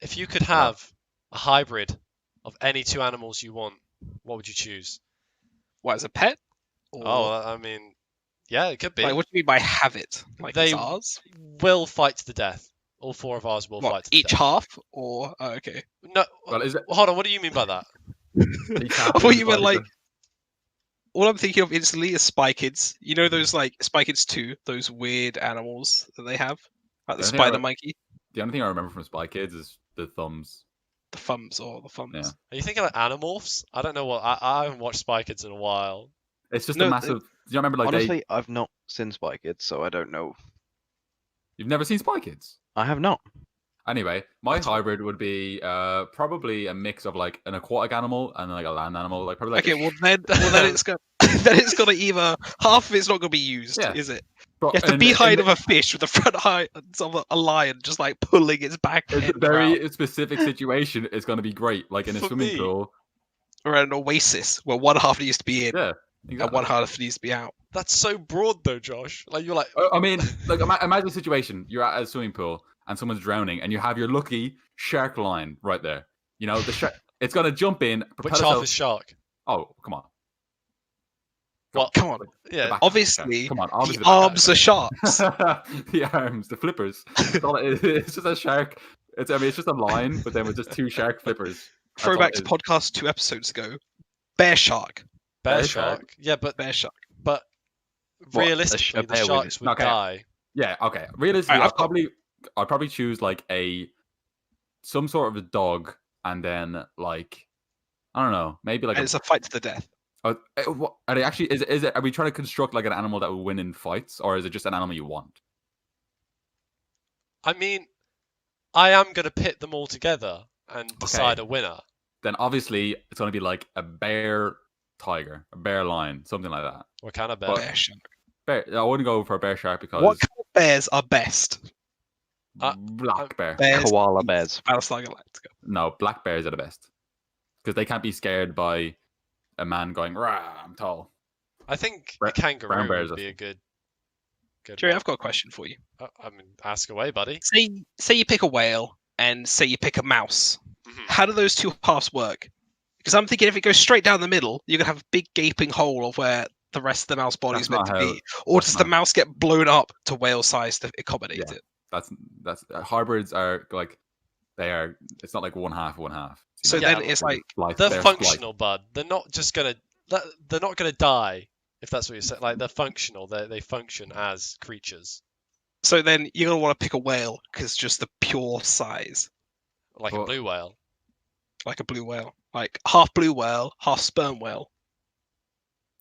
If you could have a hybrid of any two animals you want, what would you choose? What, as a pet? Oh, Or I mean, yeah, it could be. like, what do you mean by have it? Like They it's ours? will fight to the death. All four of ours will What, fight to the each death. half? Or okay. No, Well, is it hold on. What do you mean by that? each I half thought is you meant like like all I'm thinking of instantly is Spy Kids. You know those like Spy Kids 2, those weird animals that they have? Like the The only thing I spider re- monkey, the only thing I remember from Spy Kids is the thumbs. the thumbs or the thumbs. Yeah. Are you thinking like Animorphs? I don't know what. I haven't watched Spy Kids in a while. It's just No, a massive. Do you remember like Honestly, I've not seen Spy Kids, so I don't know. you've never seen Spy Kids? I have not. Anyway, my hybrid would be probably a mix of like an aquatic animal and like a land animal. Like probably like Okay, well then it's gonna then it's gonna either half of it's not gonna be used, Yeah. is it? But You have the in- behind in of a fish with the front hind of a lion just like pulling its back a end very around. specific situation is going to be great. Like in a For swimming me. pool. Around an oasis where one half needs to be in Yeah. and Exactly. one half needs to be out. That's so broad though, Josh. Like you're like, I mean, like imagine a situation: you're at a swimming pool and someone's drowning, and you have your lucky shark line right there. You know, the shark. It's gonna jump in. which propel half itself- is shark? Oh, come on. Well, Come on. The yeah. back- Obviously, come on. the Obviously, back- arms are sharks. the arms, the flippers. That's all it is. It's just a shark. It's just a line, but then with just two shark flippers. That's all Throwback it to is. podcast 2 episodes ago. Bear shark. Bear Bear shark. shark. Yeah, but Bear shark. What, realistically, a the bear with- sharks would Okay. die. Yeah. Okay. Realistically, Alright, I'd probably choose like some sort of a dog, and then like I don't know, maybe like And it's a fight to the death. are they actually? Is it? Are we trying to construct like an animal that will win in fights, or is it just an animal you want? I mean, I am gonna pit them all together and decide a winner. Then obviously it's going to be like a bear tiger, a bear lion, something like that. What kind of bear? Bear shark. Bear, I wouldn't go for a bear shark because What kind of bears are best? black bear. Bears. Koala bears. Battlestar Galactica. No, black bears are the best because they can't be scared by a man going, "Rah, I'm tall." I think Bra- a kangaroo brown bears would are- be a good. Jerry, one. I've got a question for you. I mean, ask away, buddy. Say you pick a whale and say you pick a mouse. Mhm. How do those two halves work? Because I'm thinking if it goes straight down the middle, you're gonna have a big gaping hole of where the rest of the mouse body is That's meant not to how- be. Or that's does the not- mouse get blown up to whale size to accommodate Yeah. it? That's hybrids are like they are. It's not like one half. So Yeah, then it's like They're functional, bud. They're not just gonna. They're not gonna die. If that's what you said. Like they're functional. They function as creatures, so then you're gonna want to pick a whale because just the pure size, like a Well- blue whale. like a blue whale, like half blue whale, half sperm whale.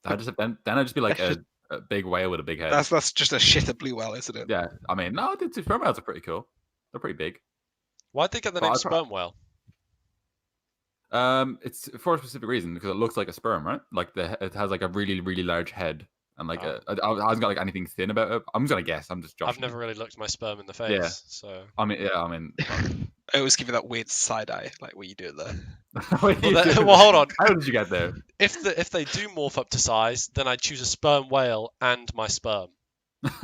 Then I'd just be like a big whale with a big head. That's just a shitter blue whale, isn't it? Yeah, I mean, no, the sperm whales are pretty cool. They're pretty big. Why'd they get the Well, name I'd pro- sperm whale? It's for a specific reason because it looks like a sperm, right? Like it has like a really, really large head and like Oh. it hasn't got like anything thin about it. I'm just gonna guess. I'm just joshing. I've never really looked my sperm in the face, Yeah. so. I mean, I always give you that weird side eye, like what you do there. what are you Well, doing? well, hold on. How did you get there? If they do morph up to size, then I'd choose a sperm whale and my sperm.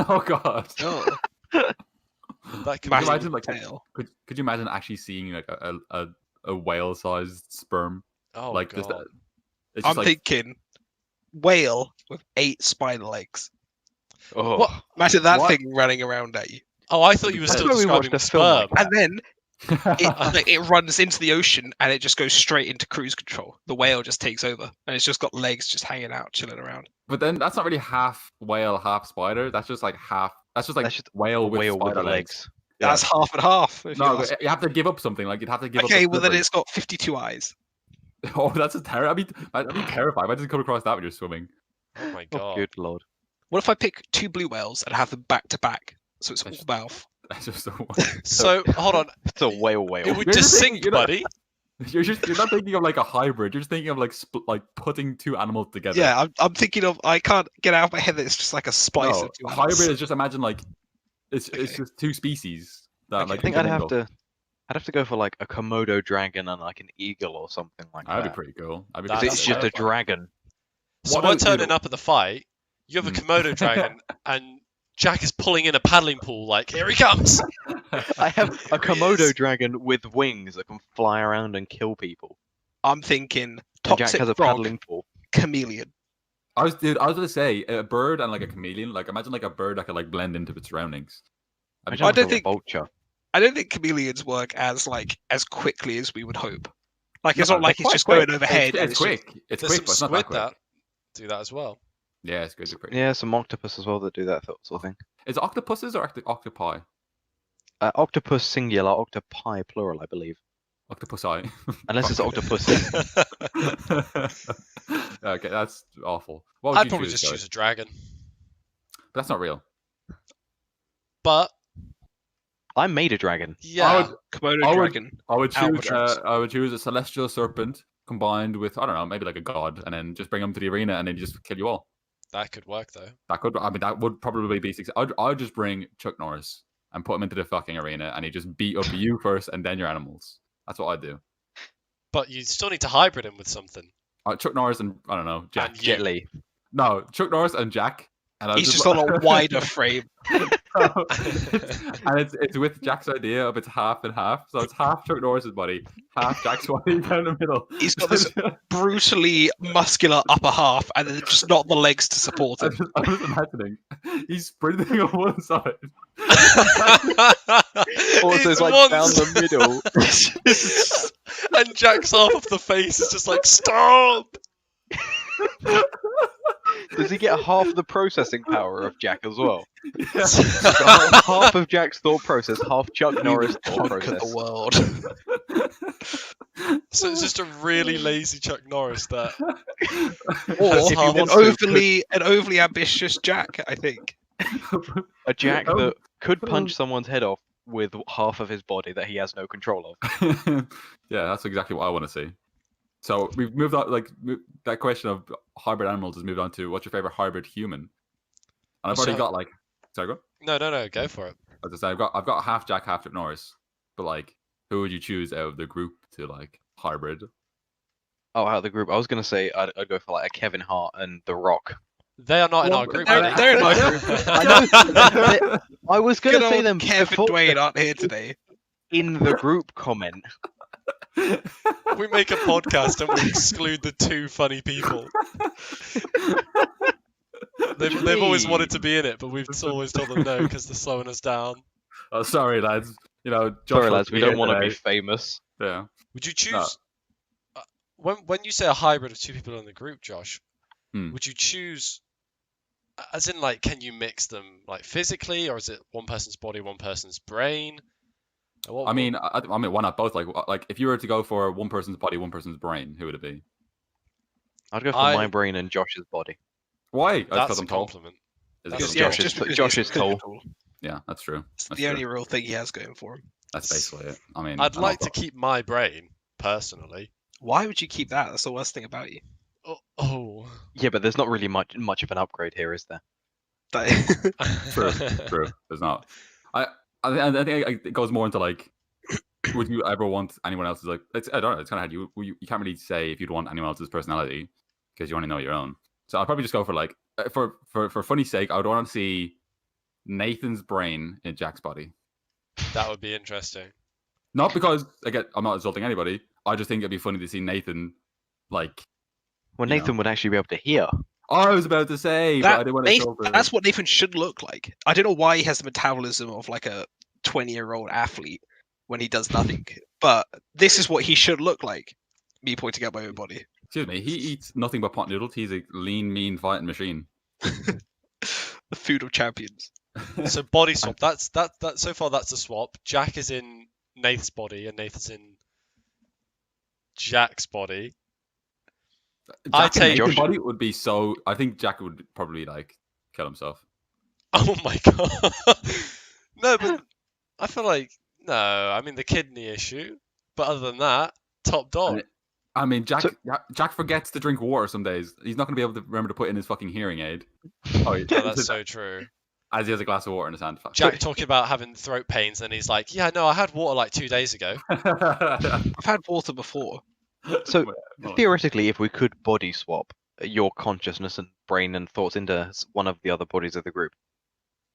Oh god. Oh, That could Could you be. imagine like tail. could you imagine actually seeing like a whale sized sperm? Oh like god. just it's I'm just like thinking whale with 8 spider legs. Oh, What? Imagine that What? thing running around at you, Oh, I thought you were That's still why we describing watched the a film sperm. like and then it runs into the ocean and it just goes straight into cruise control. The whale just takes over, and it's just got legs just hanging out, chilling around. But then that's not really half whale, half spider. That's just like half. That's just like That's just whale with whale with spider legs. Yeah. That's half and half. if you No, ask but you have to give up something. Like you'd have to give Okay, up. well then it's got 52 eyes. Oh, that's a terror. I'd be terrified. If I didn't come across that when you're swimming. Oh my Oh, god. good lord. What if I pick 2 blue whales and have them back to back, so it's all That's- mouth? That's just so. So hold on. It's a whale It whale. would You're just just thinking- sink, you're not- buddy. You're not thinking of like a hybrid. You're just thinking of like putting two animals together. Yeah, I'm thinking of. I can't get out of my head that it's just like a splice No, of 2 a animals. hybrid is just imagine like it's Okay. just two species that Okay. like. I think I'd have intermingle. I'd have to go for like a Komodo dragon and like an eagle or something like That'd that. be pretty cool. That'd be That- pretty It's that's just a terrifying. dragon. So What we're about turning you? up at the fight. You have a Mm. Komodo dragon, and Jack is pulling in a paddling pool, like, here he comes. I have a Here he Komodo is. dragon with wings that can fly around and kill people. I'm thinking And Jack toxic has a frog, paddling pool. chameleon. I was gonna say a bird and like a chameleon. Like imagine like a bird that could like blend into its surroundings. I I'd be don't don't think think- a vulture. I don't think chameleons work as quickly as we would hope. Like it's No, not like they're it's just quite going quick. overhead. and It's quick. It's There's quick, but some it's not that squid quick. that do that as well. Yeah, squids are quick. Yeah, some octopus as well that do that sort of thing. Is it octopuses or octopi? Octopus singular, octopi plural, I believe. Octopusi. Unless it's octopus. Okay, that's awful. What would I'd you probably choose, just Joey? choose a dragon. But that's not real. But I made a dragon. yeah, Komodo I would- dragon. I would choose. Albatross. I would choose a celestial serpent combined with I don't know, maybe like a god, and then just bring them to the arena and then just kill you all. that could work though. That could. I mean, that would probably be success. I'd just bring Chuck Norris and put him into the fucking arena, and he just beat up you first, and then your animals. That's what I'd do. But you still need to hybrid him with something. Chuck Norris and I don't know Jack. And you. Jet Li. No, Chuck Norris and Jack. And He's just on a wider frame. and it's with Jack's idea of it's half and half. So it's half Chuck Norris's body, half Jack's body down the middle. He's got this brutally muscular upper half, and then just not the legs to support him. I'm just imagining he's sprinting on one side. Also, it's like once- down the middle. and Jack's half of the face is just like, stop! Does he get half the processing power of Jack as well? Yeah. Half of Jack's thought process, half Chuck Norris' thought Punk of process. the world. So it's just a really lazy Chuck Norris that. Or If you an want overly ambitious Jack, I think. A Jack Oh. that could punch someone's head off with half of his body that he has no control of. Yeah, that's exactly what I want to see. So we've moved on, that question of hybrid animals has moved on to what's your favorite hybrid human? And I've already So- got like, sorry, go. No, go for it. As I said, I've got half Jack, half Chuck Norris. But like, who would you choose out of the group to like hybrid? Oh, out of the group, I was gonna say I'd go for like a Kevin Hart and The Rock. They are not in Well, our group. they're- are they? they're in our group. I know. I was gonna Good say old them Kevin before- Dwayne aren't here today. in the group comment. We make a podcast and we exclude the two funny people. They've always wanted to be in it, but we've always told them no because they're slowing us down. Oh, sorry, lads. You know, Sorry, lads, we don't want to to be famous. Yeah. Would you choose when you say a hybrid of two people in the group, Josh? Hmm. Would you choose, as in like, can you mix them like physically, or is it one person's body, one person's brain? Or I mean, why not both? Like, if you were to go for one person's body, one person's brain, who would it be? I'd go for I- my brain and Josh's body. Why? that's because a I'm tall. compliment. Is it That's 'cause a I'm Josh tall? is- because Josh he's is tall. tall. Yeah, that's true. It's That's the true. only real thing he has going for him. That's basically it. I mean, I'd I'm like to not- keep my brain personally. Why would you keep that? That's the worst thing about you. Oh. Yeah, but there's not really much of an upgrade here, is there? True, true. There's not. I think it goes more into like, would you ever want anyone else's like? I don't know. It's kind of hard. You can't really say if you'd want anyone else's personality because you only know your own. So I'd probably just go for like for funny's sake, I would want to see Nathan's brain in Jack's body. That would be interesting. Not because again, I'm not insulting anybody. I just think it'd be funny to see Nathan like. Well, You know. Nathan would actually be able to hear. I was about to say, but I didn't want to. Nathan, that's what Nathan should look like. I don't know why he has the metabolism of like a 20-year-old athlete when he does nothing, but this is what he should look like. Me pointing at my own body. Excuse me. He eats nothing but pot noodles. He's a lean, mean fighting machine. The food of champions. So body swap. That's so far that's a swap. Jack is in Nath's body and Nathan's in Jack's body. I Jack and take- Nathan's Josh- body would be so. I think Jack would probably like kill himself. Oh my god. No, but I feel like no. I mean the kidney issue, but other than that, top dog. I mean, Jack. So- Jack forgets to drink water some days. He's not going to be able to remember to put in his fucking hearing aid. Oh, Yeah, that's so true. as he has a glass of water in his hand. Jack talking about having throat pains, and he's like, "Yeah, no, I had water like 2 days ago." I've had water before. So Well, theoretically, if we could body swap your consciousness and brain and thoughts into one of the other bodies of the group,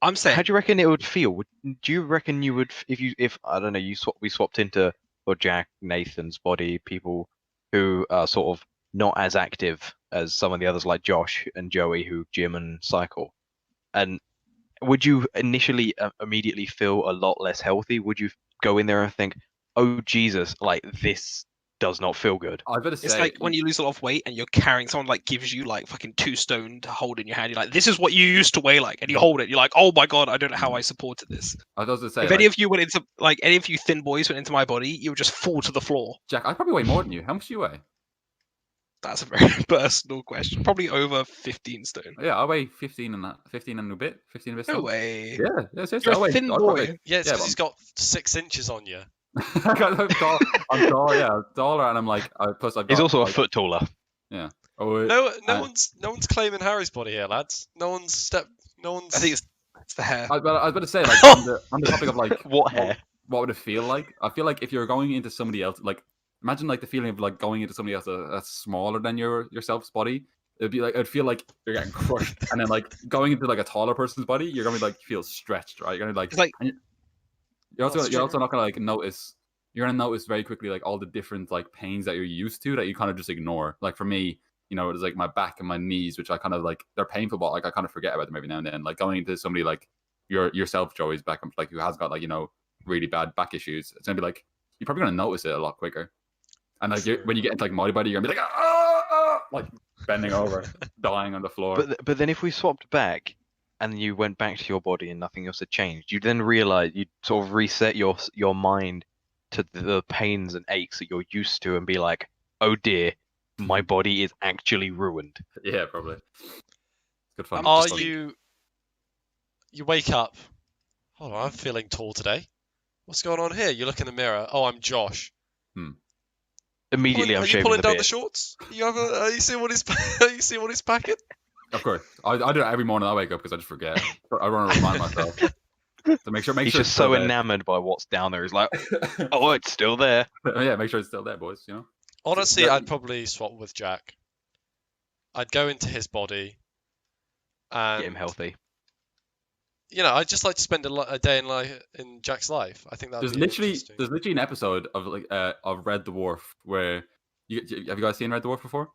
I'm saying, How do you reckon it would feel? Do you reckon you would if I don't know we swapped into or Jack, Nathan's body, people who are sort of not as active as some of the others like Josh and Joey who gym and cycle, and would you initially immediately feel a lot less healthy? Would you go in there and think, oh Jesus, like this does not feel good? I better it's say, like when you lose a lot of weight and you're carrying someone like gives you like fucking 2 stone to hold in your hand. You're like, this is what you used to weigh like, and you hold it. You're like, oh my god, I don't know how I supported this. I was going to say, If any of you went into like any of you thin boys went into my body, you would just fall to the floor. Jack, I probably weigh more than you. How much do you weigh? That's a very personal question. Probably over 15 stone. Yeah, I weigh 15 and a bit. 15 and a bit. No Still. way. Yeah, seriously. You're I a weigh, thin I'd boy. probably- Yeah, it's Yeah, because but he's got 6 inches on you. I'm tall. I'm tall. Yeah, I'm taller, and I'm like. Plus, I've got. He's also a like, foot taller. Yeah. Oh, No uh, one's claiming Harry's body here, lads. No one's. I think it's the hair. I was about to say, like, on the topic of like, What hair? what would it feel like? I feel like if you're going into somebody else, like, imagine like the feeling of like going into somebody else that's smaller than yourself's body. It'd feel like you're getting crushed, and then like going into like a taller person's body, you're gonna be like feel stretched, right? You're gonna It's like you're That's also true. not gonna like notice. You're gonna notice very quickly like all the different like pains that you're used to that you kind of just ignore. Like for me, it's like my back and my knees, which I kind of like they're painful, but like I kind of forget about them every now and then. Like going into somebody like yourself, Joey's back, like who has got like really bad back issues. It's gonna be like you're probably gonna notice it a lot quicker. And like when you get into like my body, you're gonna be like like bending over, dying on the floor. But then if we swapped back and you went back to your body and nothing else had changed, you'd then realize you'd sort of reset your mind to the pains and aches that you're used to and be like, oh dear, my body is actually ruined. Yeah, probably. Good fun. Are just- you wake up? Hold on, I'm feeling tall today. What's going on here? You look in the mirror. Oh, I'm Josh. Immediately, Are I'm you shaving pulling the down beard. the shorts? Are you seeing what he's? Are you seeing what he's packing? Of course, I do that every morning. I wake up because I just forget. I want to remind myself to make sure. He's It's just still so there. enamored by what's down there. He's like, oh, it's still there. Yeah, make sure it's still there, boys. Honestly, that- I'd probably swap with Jack. I'd go into his body, and Get him healthy. I'd just like to spend a day in Jack's life. I think that would be interesting. there's literally an episode of like of Red Dwarf where have you guys seen Red Dwarf before?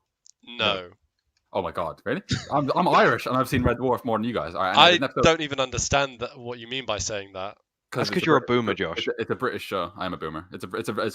No, Oh my god, really? I'm Irish and I've seen Red Dwarf more than you guys. All right, I there's an episode- don't even understand what you mean by saying that. That's it's because you're a Brit- boomer, it's a- Josh. It's a British show. I am a boomer. It's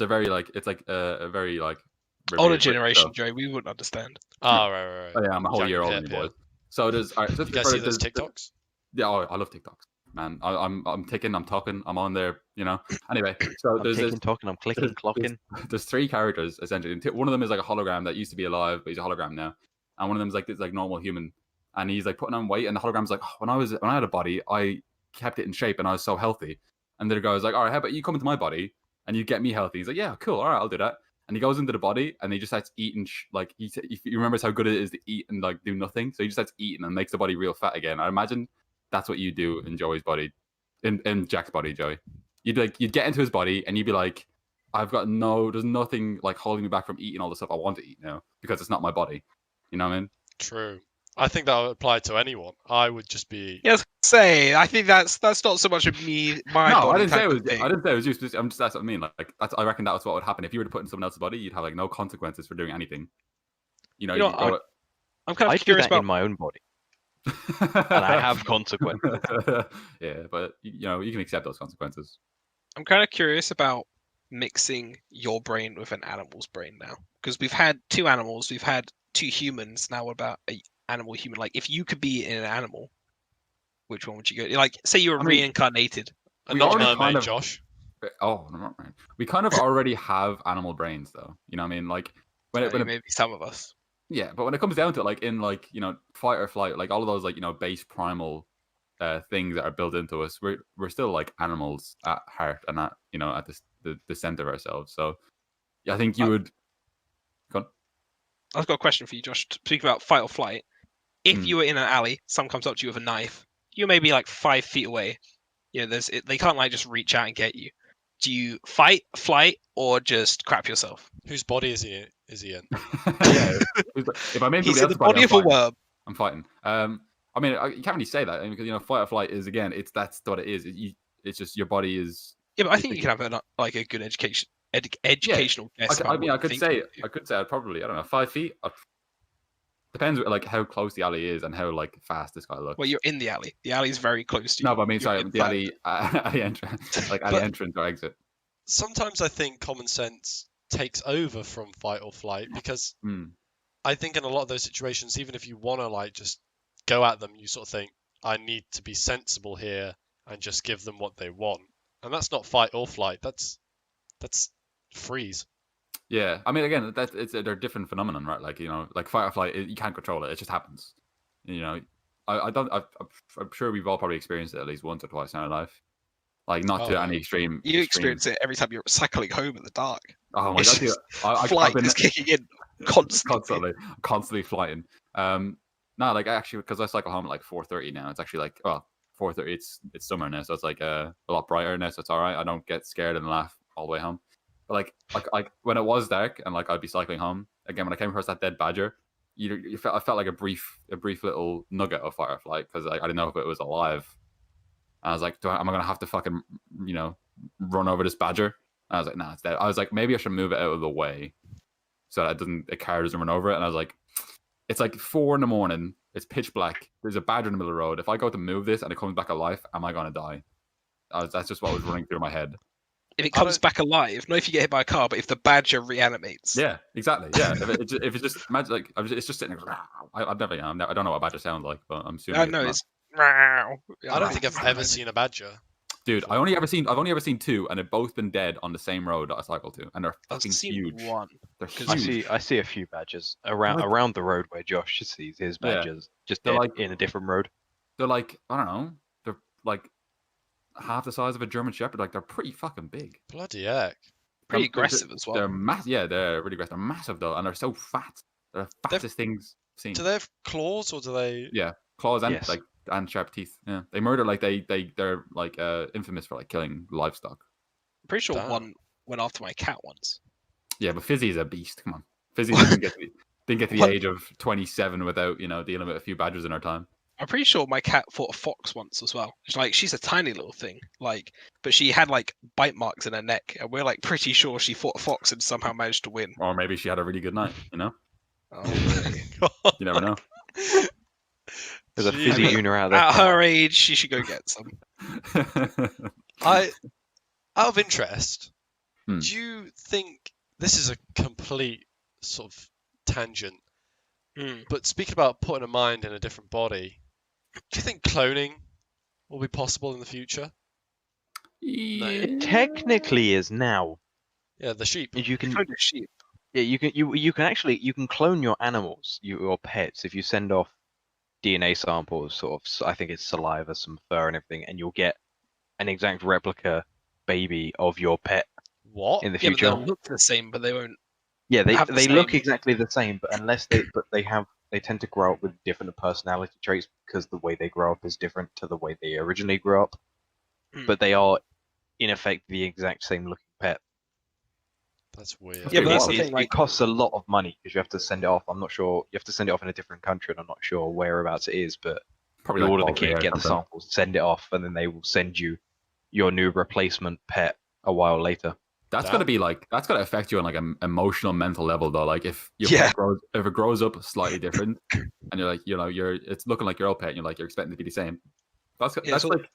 a very like it's like a very like older revered British generation, show. Joey, we wouldn't understand. Oh, right. Oh yeah, I'm a whole Jack year and older than Pip, you boys. So there's all right, so You guys see those there's- TikToks? Yeah, I love TikToks, man. I'm ticking, I'm talking, I'm on there. Anyway, so I'm there's ticking, talking, I'm clicking, clocking. there's 3 characters essentially. And one of them is like a hologram that used to be alive, but he's a hologram now. And one of them is like this like normal human, and he's like putting on weight. And the hologram's like, oh, when I had a body, I kept it in shape and I was so healthy. And the guy's like, all right, how about you come into my body and you get me healthy? He's like, yeah, cool, all right, I'll do that. And he goes into the body and he just starts eating. Like he remembers how good it is to eat and like do nothing. So he just starts eating and makes the body real fat again. I imagine that's what you do in Joey's body, in Jack's body, Joey. You'd get into his body and you'd be like, there's nothing like holding me back from eating all the stuff I want to eat now because it's not my body. You know what I mean? True. I think that would apply to anyone. I would just be. Yes, I think that's not so much of me. My No, I body didn't say type it was. of thing. I didn't say it was you. That's what I mean. Like I reckon that's what would happen if you were to put in someone else's body. You'd have like no consequences for doing anything. You know, could go I'm kind I of do curious that in about. my own body, and I have consequences. Yeah, but you can accept those consequences. I'm kind of curious about mixing your brain with an animal's brain now, because we've had 2 animals, we've had 2 humans. Now, what about an animal human? Like, if you could be in an animal, which one would you go? Like, say you were I mean, reincarnated. And we not a already mermaid, kind of- Josh. Oh, no, not right. We kind of already have animal brains, though. You know what I mean? Like Maybe some of us. yeah, but when it comes down to it, like in like fight or flight, like all of those like base primal things that are built into us, we're still like animals at heart and at at the center of ourselves. So yeah, I think you would. Go on. I've got a question for you, Josh. Speaking about fight or flight, if Hmm. you were in an alley, someone comes up to you with a knife, you're maybe like 5 feet away. They can't like just reach out and get you. Do you fight, flight, or just crap yourself? Whose body is he in? Yeah, if I made He's somebody in else's the body I'm of a fighting. worm. I'm fighting. I mean, you can't really say that because fight or flight is again, that's what it is. It's just your body is. Yeah, but I think you can have a good educational guess about I what could you say think. I'd probably, I don't know, 5 feet. Depends like how close the alley is and how like fast this guy looks. Well, you're in the alley. The alley's very close to you. No, but I mean, You're sorry, in the fact- alley, alley entrance, like alley But- entrance or exit. Sometimes I think common sense takes over from fight or flight because Mm. I think in a lot of those situations, even if you want to like just go at them, you sort of think, I need to be sensible here and just give them what they want. And that's not fight or flight. That's freeze. Yeah, I mean, again, they're a different phenomenon, right? Like like fight or flight, you can't control it; it just happens. I'm sure we've all probably experienced it at least once or twice in our life. Like not Oh, to yeah. any extreme. You extreme. experience it every time you're cycling home in the dark. Oh my It's god, dude, just I've Flight been is kicking in constantly. constantly flying. No, like actually, because I cycle home at like 4:30 now. It's actually like 4:30. It's summer now, so it's like a lot brighter now. So it's all right. I don't get scared and laugh all the way home. But like when it was dark and like I'd be cycling home again, when I came across that dead badger, I felt like a brief little nugget of fight or flight because I didn't know if it was alive. And I was like, am I gonna have to fucking run over this badger? And I was like, nah, it's dead. I was like, maybe I should move it out of the way so that a car doesn't run over it. And I was like, it's like 4 a.m. It's pitch black. There's a badger in the middle of the road. If I go to move this and it comes back alive, am I gonna die? That's just what was running through my head. If it comes back alive, not if you get hit by a car, but if the badger reanimates. Yeah, exactly. Yeah, if it's just imagine like it's just sitting there. I don't know what a badger sounds like, but I'm assuming. No, it's it's. I I don't think I've ever seen a badger. Dude, I've only ever seen 2, and they've both been dead on the same road that I cycle to, and they're I've fucking seen huge. one. They're I huge. see a few badgers around the road where Josh sees his Yeah. badgers, just They're dead like- in a different road. They're like, I don't know, they're like half the size of a German Shepherd. Like they're pretty fucking big. Bloody heck. Pretty They're- aggressive as well. They're massive. Yeah, they're really aggressive. They're massive though, and they're so fat. They're the fattest things seen. Do they have claws or do they? Yeah, claws and Yes. and sharp teeth. Yeah, they murder like they're like infamous for like killing livestock. I'm pretty sure Damn. one went after my cat once. Yeah, but Fizzy is a beast. Come on, Fizzy didn't get to the What? age of 27 without dealing with a few badgers in her time. I'm pretty sure my cat fought a fox once as well. She's a tiny little thing, but she had like bite marks in her neck, and we're like pretty sure she fought a fox and somehow managed to win. Or maybe she had a really good night. Oh, You never know. There's a Gee. fizzy Una out there. At her age, she should go get some. Out of interest, Hmm. do you think this is a complete sort of tangent? Hmm. But speaking about putting a mind in a different body, do you think cloning will be possible in the future? It technically is now. Yeah, the sheep. You can Kind of sheep. Yeah, you can actually clone your animals, your pets, if you send off DNA samples, sort of. I think it's saliva, some fur, and everything, and you'll get an exact replica baby of your pet What? in the Yeah, but future. they'll look the same, but they won't. Yeah, have the they look same- exactly the same, but they tend to grow up with different personality traits because the way they grow up is different to the way they originally grew up. Hmm. But they are, in effect, the exact same looking pet. That's weird. Yeah, but that's it, the thing, like- it costs a lot of money because you have to send it off. I'm not sure. You have to send it off in a different country, and I'm not sure whereabouts it is. But Probably you like order the Bulgaria kit, or get the something. samples, send it off, and then they will send you your new replacement pet a while later. That's Damn. gotta be like that's gotta affect you on like an emotional, mental level though. Like if your Yeah. pet if it grows up slightly different, and you're like it's looking like your old pet, and you're expecting it to be the same. That's Yeah, so- like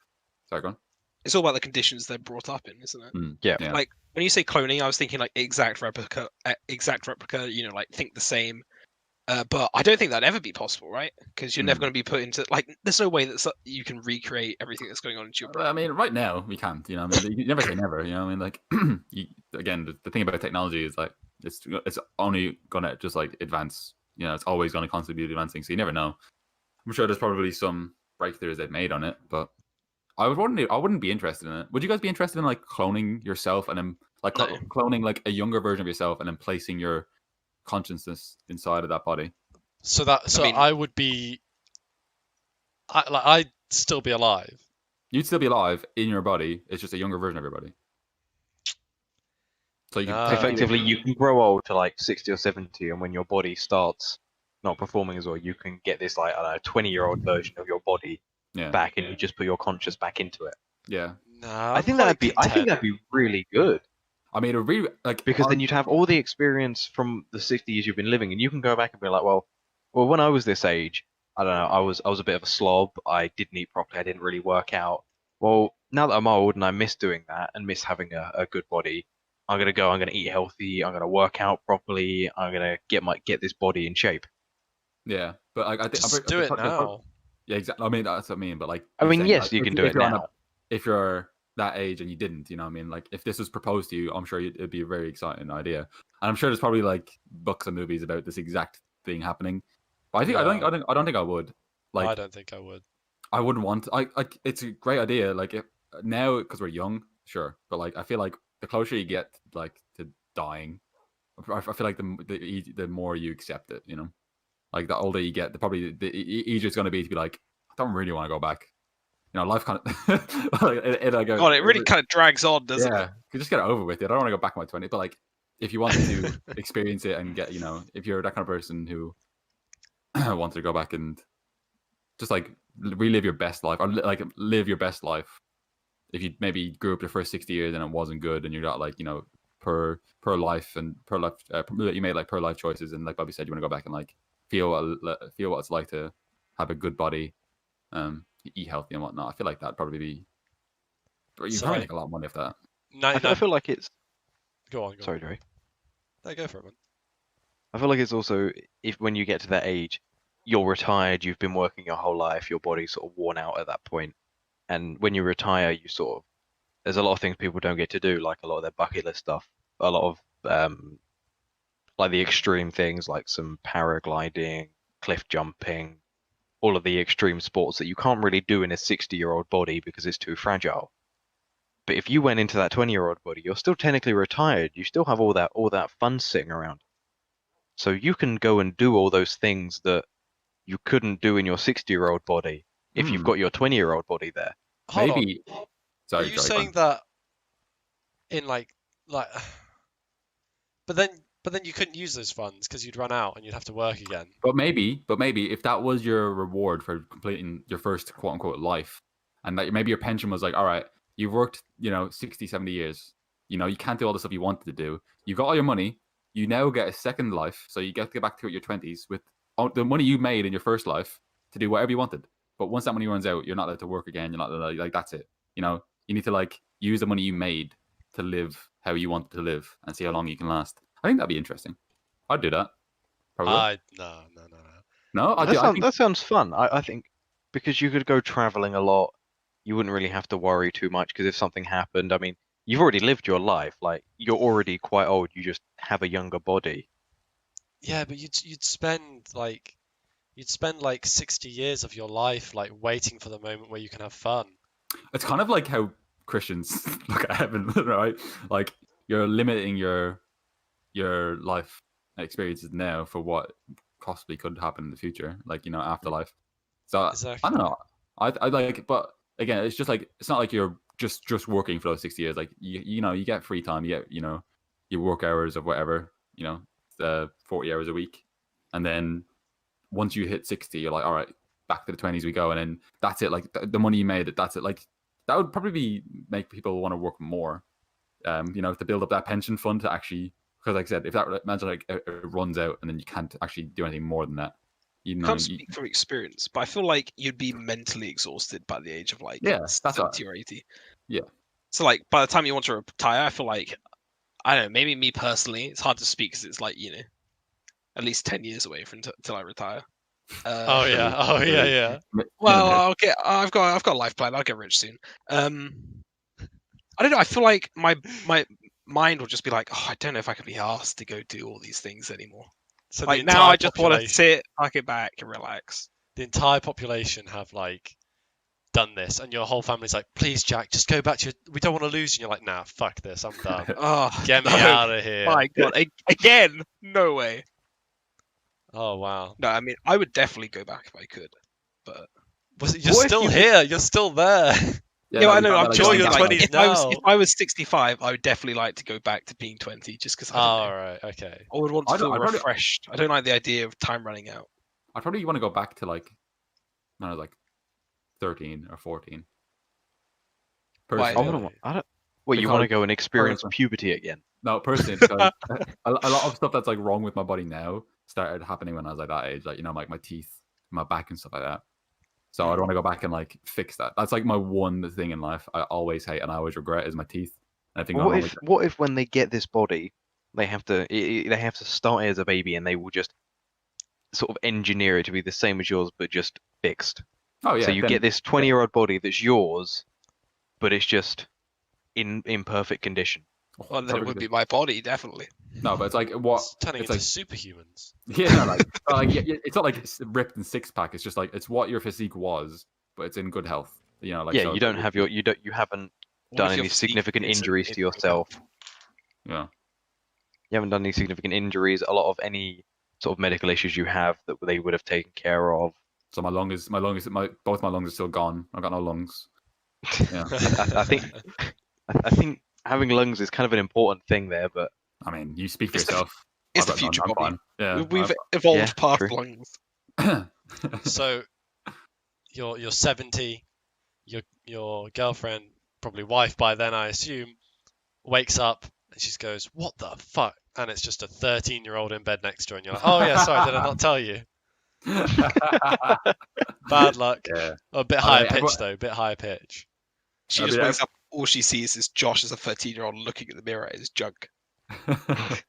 sorry, go on. It's all about the conditions they're brought up in, isn't it? Yeah. Like when you say cloning, I was thinking like exact replica. Like think the same. But I don't think that'd ever be possible, right? Because you're never going to be put into like. There's no way that you can recreate everything that's going on into your brain. I mean, right now we can't. I mean, you never say never. I mean, like again, the thing about technology is like it's only gonna just like advance. It's always gonna constantly be advancing. So you never know. I'm sure there's probably some breakthroughs they've made on it, but I wouldn't be interested in it. Would you guys be interested in like cloning yourself and then like No. cloning like a younger version of yourself and then placing your consciousness inside of that body? So I would be. I'd still be alive. You'd still be alive in your body. It's just a younger version of your body. So you can Ah. technically- Effectively, you can grow old to like 60 or 70, and when your body starts not performing as well, you can get this like I don't know 20-year-old version of your body Yeah. back, and you just put your conscious back into it. Yeah. Nah, I think quite that'd be really good. I mean, it really like Because then you'd have all the experience from the 60 years you've been living, and you can go back and be like, well, when I was this age, I don't know, I was a bit of a slob. I didn't eat properly. I didn't really work out. Well, now that I'm old and I miss doing that and miss having a good body, I'm gonna eat healthy. I'm gonna work out properly. I'm gonna get this body in shape. Yeah, but like I think just do it now. Yeah, exactly. I mean, that's what I mean. But like, I you're mean, saying, yes, like, you can do if it you're now. if you're that age and you didn't, you know what I mean? Like, if this was proposed to you, I'm sure it'd be a very exciting idea. And I'm sure there's probably like books and movies about this exact thing happening. But I don't think I would. Like, I don't think I would. I wouldn't want. It's a great idea. Like, if now because we're young, sure. But like, I feel like the closer you get like to dying, I feel like the more you accept it. You know, like the older you get, the easier it's going to be to be like, I don't really want to go back. You know, life kind of God, it really kind of drags on, doesn't it? you just get it over with. I don't want to go back in my 20s, but like, if you wanted to experience it and get, you know, if you're that kind of person who wants to go back and just like relive your best life, or like live your best life. If you maybe grew up your first 60 years and it wasn't good, and you got like, you know, per life you made like per life choices, and like Bobby said, you want to go back and like feel what it's like to have a good body, eat healthy and whatnot. I feel like that'd probably be. You So, probably like, make a lot of money off that. I feel like it's. Go on. Sorry, Joey. No, go for it, man. I feel like it's also when you get to that age, you're retired, you've been working your whole life, your body's sort of worn out at that point, and when you retire, there's a lot of things people don't get to do, like a lot of their bucket list stuff, a lot of like the extreme things, like some paragliding, cliff jumping, all of the extreme sports that you can't really do in a 60-year-old body because it's too fragile. But if you went into that 20-year-old body, you're still technically retired. You still have all that fun sitting around. So you can go and do all those things that you couldn't do in your 60-year-old body if you've got your 20-year-old body there. Hold Maybe. on. Sorry, Are you go saying on. that in like, but then you couldn't use those funds because you'd run out and you'd have to work again. But maybe if that was your reward for completing your first quote unquote life, and that maybe your pension was like, all right, you've worked, you know, 60, 70 years, you know, you can't do all the stuff you wanted to do. You got all your money. You now get a second life, so you get to get back to your 20s with all the money you made in your first life to do whatever you wanted. But once that money runs out, you're not allowed to work again. You're not allowed, like that's it. You know, you need to like use the money you made to live how you want to live and see how long you can last. I think that'd be interesting. I'd do that. Probably. No. No, That sounds fun. I think because you could go traveling a lot, you wouldn't really have to worry too much because if something happened, I mean, you've already lived your life. Like you're already quite old. You just have a younger body. Yeah, but you'd spend like 60 years of your life like waiting for the moment where you can have fun. It's kind of like how Christians look at heaven, right? Like you're limiting your life experiences now for what possibly could happen in the future, like, you know, afterlife. So Exactly. I don't know. I like, but again, it's just like it's not like you're just working for those 60 years. Like you know, you get free time, you get, you know, your work hours of whatever, you know, 40 hours a week, and then once you hit 60, you're like, all right, back to the 20s we go, and then that's it. Like the money you made, that's it. Like that would probably make people want to work more. You know, to build up that pension fund to actually, because like I said, if that imagine like it runs out and then you can't actually do anything more than that. You know, Can't speak from experience, but I feel like you'd be mentally exhausted by the age of like Yeah, that's 70 or 80. Yeah. So like by the time you want to retire, I feel like, I don't know, maybe me personally, it's hard to speak because it's like, you know, at least 10 years away from until I retire. Oh yeah. Well, I've got a life plan. I'll get rich soon. I don't know. I feel like my mind will just be like, oh, I don't know if I can be asked to go do all these things anymore. So like now, I just want to sit, pack it back, and relax. The entire population have like done this, and your whole family's like, please, Jack, just go back to we don't want to lose you. And you're like, nah, fuck this, I'm done. Oh, Get me no. out of here. My God, again? No way. Oh wow. No, I mean, I would definitely go back if I could, but You're still here. You're still there. Yeah, I know. you I'm can't, just enjoy thinking, your like, 20s if now. I was 65, I would definitely like to go back to being 20, just because I don't All know. right, okay. I would want to I'd- feel I'd probably- refreshed. I don't like the idea of time running out. I probably want to go back to like when I was like 13 or 14. Why? Personally, I don't. What, you want to Because go and experience person- puberty again? no, personally, because a lot of stuff that's like wrong with my body now started happening when I was like that age, like like my teeth, my back, and stuff like that. So I'd want to go back and like fix that. That's like my one thing in life I always hate and I always regret is my teeth. And I think Well, what if when they get this body, they have to start it as a baby and they will just sort of engineer it to be the same as yours but just fixed. oh yeah, So you then- get this 20-year-old body that's yours, but it's just in perfect condition. Well, then it would perfect- be my body, definitely. No, but it's like what It's turning it's into like superhumans. yeah, no, like it's not like it's ripped and six pack. It's just like it's what your physique was, but it's in good health. Like Yeah, so you it's don't like- have you haven't What done if your any physique significant isn't injuries in to good yourself. health? yeah. You haven't done any significant injuries. A lot of any sort of medical issues you have that they would have taken care of. So both my lungs are still gone. I've got no lungs. Yeah. I think having lungs is kind of an important thing there, but I mean, you speak for It's the- yourself. It's I've the got future, none, I'm Bobby. fine. We've evolved Yeah, past true. lungs. Yeah. So you're 70. Your girlfriend, probably wife by then, I assume, wakes up and she goes, "What the fuck?" And it's just a 13-year-old in bed next to her, and you're like, "Oh yeah, sorry, did I not tell you?" Bad luck. Yeah. A bit I higher mean, pitch though, a bit higher pitch. She I just mean, wakes up. All she sees is Josh as a 13-year-old looking at the mirror at his junk. But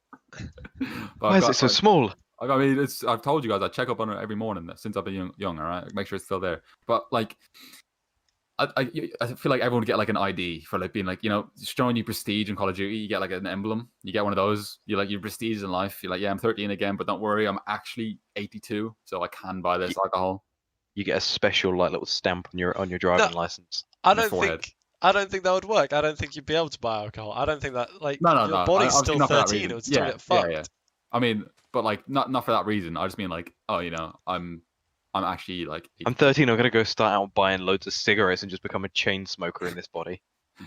why is it so small? I mean, I've told you guys I check up on it every morning since I've been young. All right, make sure it's still there. But like, I feel like everyone would get like an ID for like being like showing you prestige in Call of Duty. You get like an emblem. You get one of those. You like your prestige in life. You're like, yeah, I'm 13 again, but don't worry, I'm actually 82, so I can buy this alcohol. You get a special like little stamp on your driving license. I Your don't forehead. think that would work. I don't think you'd be able to buy alcohol. I don't think that like No, your body's obviously still not for that 13. reason. It would still Yeah, get fucked. yeah. I mean, but like not for that reason. I just mean like, oh, I'm actually like. I'm 13. I'm gonna go start out buying loads of cigarettes and just become a chain smoker in this body.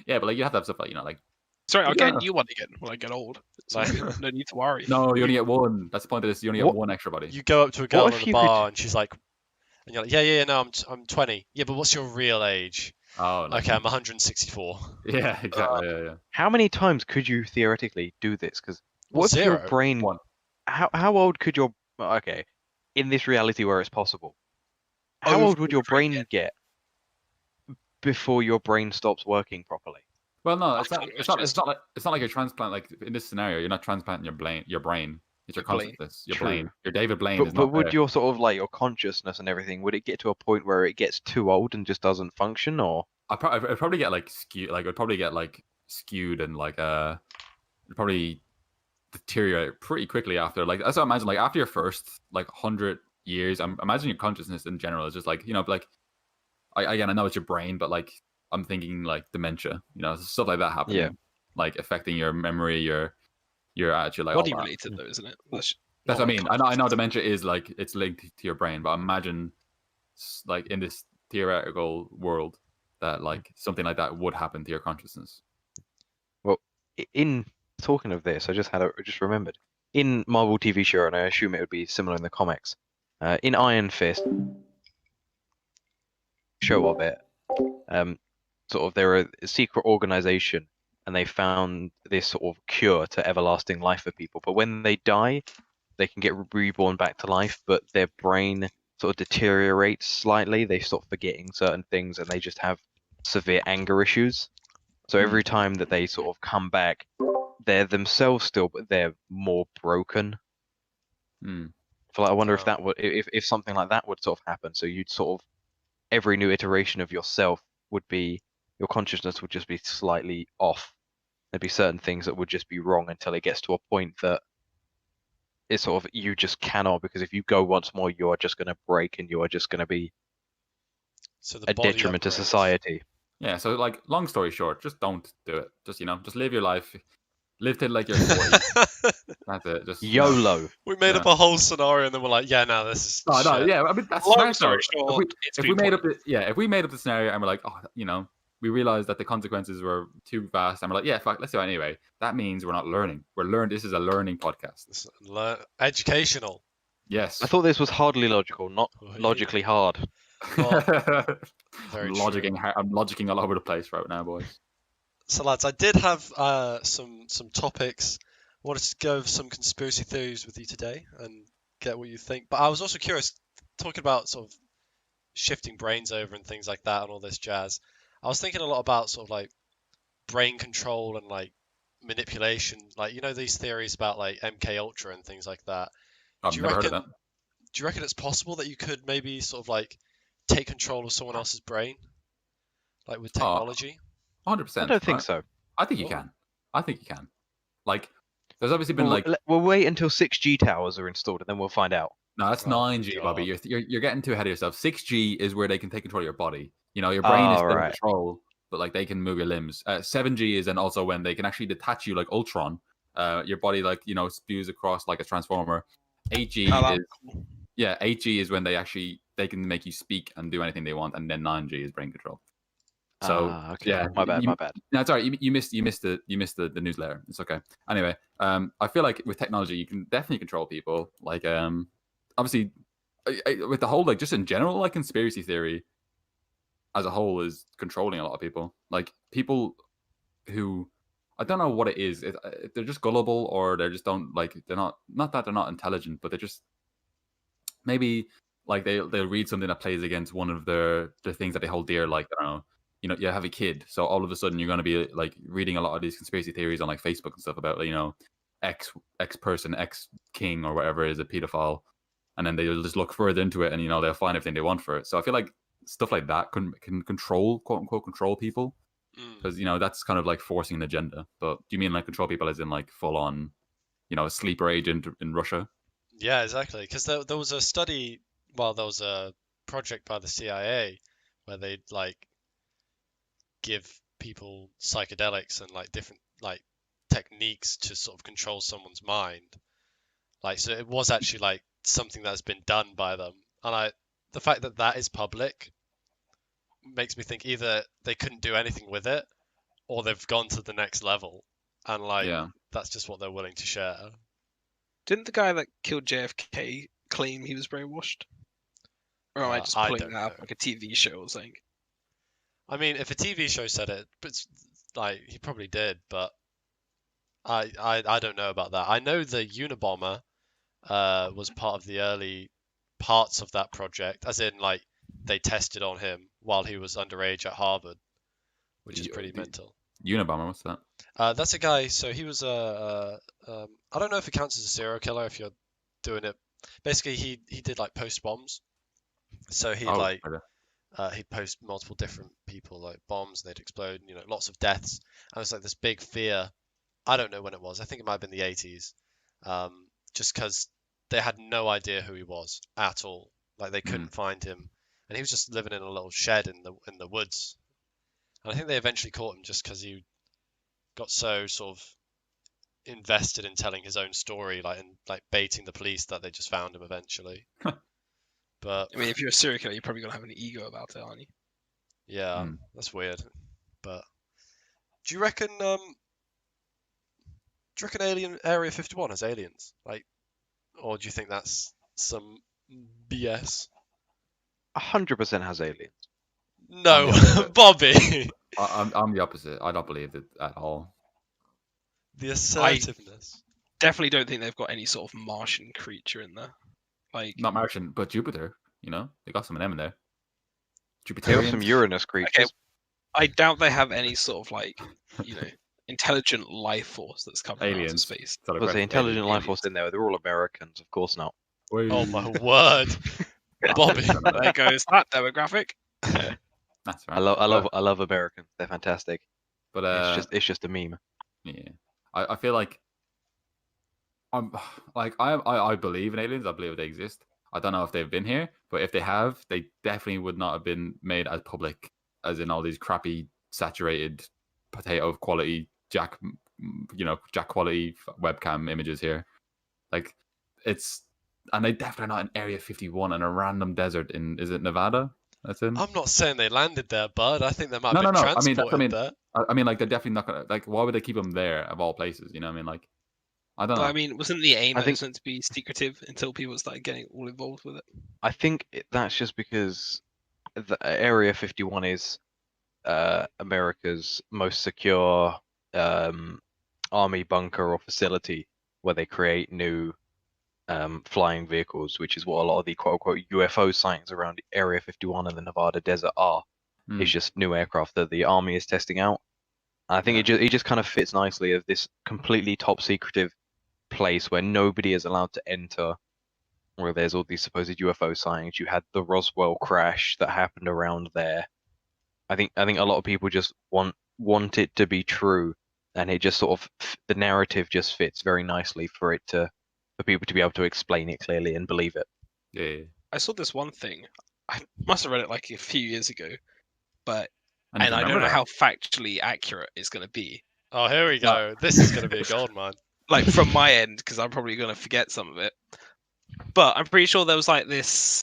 Yeah, but like you have to have stuff like like. Sorry, I'll Yeah. get a new one again when I get old. So Like- no need to worry. No, you only get one. That's the point of this. You only get What- one extra body. You go up to a girl if in the you bar and she's like, and you're like, yeah, no, I'm 20. Yeah, but what's your real age? Oh, no. Okay, I'm 164. Yeah, exactly. Yeah. How many times could you theoretically do this? Because Well, what if your zero. brain? One. How old could your okay? In this reality where it's possible, how Over old would your and over brain again. get before your brain stops working properly? Well, no, it's I've not. got It's not. just- It's not like a transplant. Like in this scenario, you're not transplanting your brain. It's your Your Blaine. consciousness. Your True. Blaine. Your David Blaine But is not would there. your sort of like your consciousness and everything, would it get to a point where it gets too old and just doesn't function, or? I'd probably get like skewed. Like I'd probably get like skewed and like it'd probably deteriorate pretty quickly after. Like that's what I imagine. Like after your first like 100 years, I'm imagining your consciousness in general is just like like I know it's your brain, but like I'm thinking like dementia. Stuff like that happening. Yeah. Like affecting your memory, your attitude, like all Body that. related though, isn't it? That's That's not what I mean. like I know dementia is like it's linked to your brain, but imagine like in this theoretical world that like something like that would happen to your consciousness. In talking of this, I just remembered in Marvel TV show, and I assume it would be similar in the comics. In Iron Fist show of it, sort of they're a secret organization, and they found this sort of cure to everlasting life for people. But when they die, they can get reborn back to life, but their brain sort of deteriorates slightly. They stop forgetting certain things, and they just have severe anger issues. So every time that they sort of come back, they're themselves still, but they're more broken. Hmm. So like, I wonder if Oh. that would, if something like that would sort of happen. So you'd sort of every new iteration of yourself would be your consciousness would just be slightly off. There'd be certain things that would just be wrong until it gets to a point that it's sort of you just cannot, because if you go once more, you are just going to break and you are just going to be So the a body detriment to upgrades. society. Yeah. So like, long story short, just don't do it. Just just live your life. Live till like you're 40. That's it. Just YOLO. We made Yeah. up a whole scenario and then we're like, yeah, no, this is No, shit. yeah. I mean, that's Long smart, though. story short, it's If been we made up pointless. if we made up the scenario and we're like, oh, we realized that the consequences were too vast, and we're like, yeah, fuck, let's do it anyway. That means we're not learning. This is a learning podcast. It's educational. Yes. I thought this was hardly logical, not logically hard. Well, I'm very logicking all over the place right now, boys. So lads, I did have some topics. I wanted to go over some conspiracy theories with you today and get what you think. But I was also curious, talking about sort of shifting brains over and things like that and all this jazz. I was thinking a lot about sort of like brain control and like manipulation, like these theories about like MK Ultra and things like that. I've never heard of that. Do you reckon it's possible that you could maybe sort of like take control of someone else's brain, like with technology? 100%. I don't think so. I think you can. I think you can. Like, there's obviously been We'll wait until 6G towers are installed and then we'll find out. No, that's Oh, 9G, God. Bobby. You're getting too ahead of yourself. 6G is where they can take control of your body. Your brain is still in control, but like they can move your limbs. 7G is then also when they can actually detach you like Ultron. Your body spews across like a transformer. 8G is 8G is when they can make you speak and do anything they want, and then 9G is brain control. So okay. yeah, my bad. No, sorry, you missed the newsletter. It's okay. Anyway, I feel like with technology you can definitely control people. Like obviously, with the whole just in general conspiracy theory as a whole is controlling a lot of people. Like people who I don't know what it is. They're just gullible, or they just don't they're not that they're not intelligent, but they're just maybe they'll read something that plays against one of the things that they hold dear. Like I don't know. You have a kid, so all of a sudden you're going to be reading a lot of these conspiracy theories on Facebook and stuff about X person, X king or whatever is a pedophile, and then they'll just look further into it and they'll find everything they want for it. So I feel like stuff like that can control, quote unquote, control people, because that's kind of like forcing an agenda. But do you mean control people as in full on, a sleeper agent in Russia? Yeah, exactly. Because there was a study, there was a project by the CIA where they'd give people psychedelics and different techniques to sort of control someone's mind. So it was actually something that's been done by them. And the fact that is public makes me think either they couldn't do anything with it or they've gone to the next level. And that's just what they're willing to share. Didn't the guy that killed JFK claim he was brainwashed? Or am I just pulling that up like a TV show or something? I mean, if a TV show said it, but he probably did, but I don't know about that. I know the Unabomber was part of the early parts of that project, as in they tested on him while he was underage at Harvard, which is pretty mental. Unabomber, what's that? That's a guy. So he was I don't know if it counts as a serial killer if you're doing it. Basically, he did post bombs. So he'd post multiple different people bombs, and they'd explode, lots of deaths. And it's this big fear. I don't know when it was. I think it might have been the 80s. Just because they had no idea who he was at all. They couldn't find him, and he was just living in a little shed in the woods. And I think they eventually caught him just because he got so sort of invested in telling his own story, and baiting the police, that they just found him eventually. But I mean, if you're a serial killer, you're probably gonna have an ego about it, aren't you? yeah, that's weird. But do you reckon Alien Area 51 has aliens? Or do you think that's some BS? 100% has aliens. No, Bobby. I'm the opposite. I don't believe it at all. The assertiveness. Definitely don't think they've got any sort of Martian creature in there. Not Martian, but Jupiter. They got some of them in there. They have some Uranus creatures. Okay. I doubt they have any sort of intelligent life force that's coming out of space. Was the intelligent life force in there? They're all Americans, of course not. Oh my word, Bobby! There goes that demographic. That's right. I love Americans. They're fantastic. But it's just a meme. Yeah, I feel like I believe in aliens. I believe they exist. I don't know if they've been here, but if they have, they definitely would not have been made as public as in all these crappy, saturated, potato quality Jack quality webcam images here. And they definitely not in Area 51 in a random desert is it Nevada? That's it. I'm not saying they landed there, bud. I think they might No, have no, been no. I mean, that's, transported there. I mean, like they're definitely not gonna like. Why would they keep them there of all places? You know what I mean? Like, I don't But know. I mean, wasn't the aim I that it think- was meant to be secretive until people started getting all involved with it? I think that's just because the Area 51 is America's most secure army bunker or facility where they create new flying vehicles, which is what a lot of the quote-unquote UFO sightings around Area 51 and the Nevada desert are. Hmm. It's just new aircraft that the army is testing out. I think it just kind of fits nicely as this completely top secretive place where nobody is allowed to enter, where there's all these supposed UFO sightings. You had the Roswell crash that happened around there. I think a lot of people just want it to be true, and it just sort of the narrative just fits very nicely for people to be able to explain it clearly and believe it. Yeah. I saw this one thing. I must have read it like a few years ago, but And you and can I don't remember know that. how factually accurate it's going to be. Oh, here we go. This is going to be a gold mine. Like from my end, because I'm probably going to forget some of it. But I'm pretty sure there was like this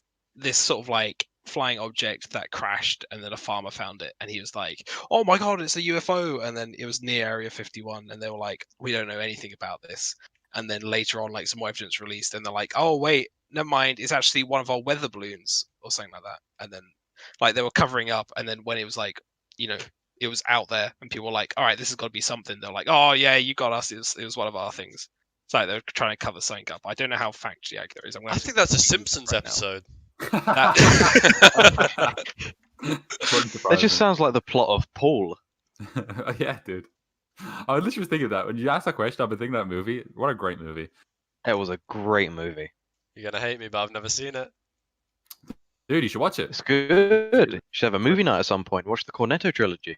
sort of like flying object that crashed, and then a farmer found it, and he was like, "Oh my god, it's a UFO!" And then it was near Area 51, and they were like, "We don't know anything about this." And then later on, like some more evidence released, and they're like, "Oh wait, never mind, it's actually one of our weather balloons or something like that." And then like they were covering up, and then when it was like, it was out there, and people were like, "All right, this has got to be something." They're like, "Oh yeah, you got us. It was one of our things." It's like they're trying to cover something up. I don't know how factually accurate it is. I think that's a Simpsons episode. That just sounds like the plot of Paul. Yeah, dude. I was literally thinking that when you asked that question. I've been thinking that movie. What a great movie, It was a great movie. You're going to hate me, but I've never seen it. dude. You should watch it. It's good. You should have a movie night at some point. Watch the Cornetto trilogy.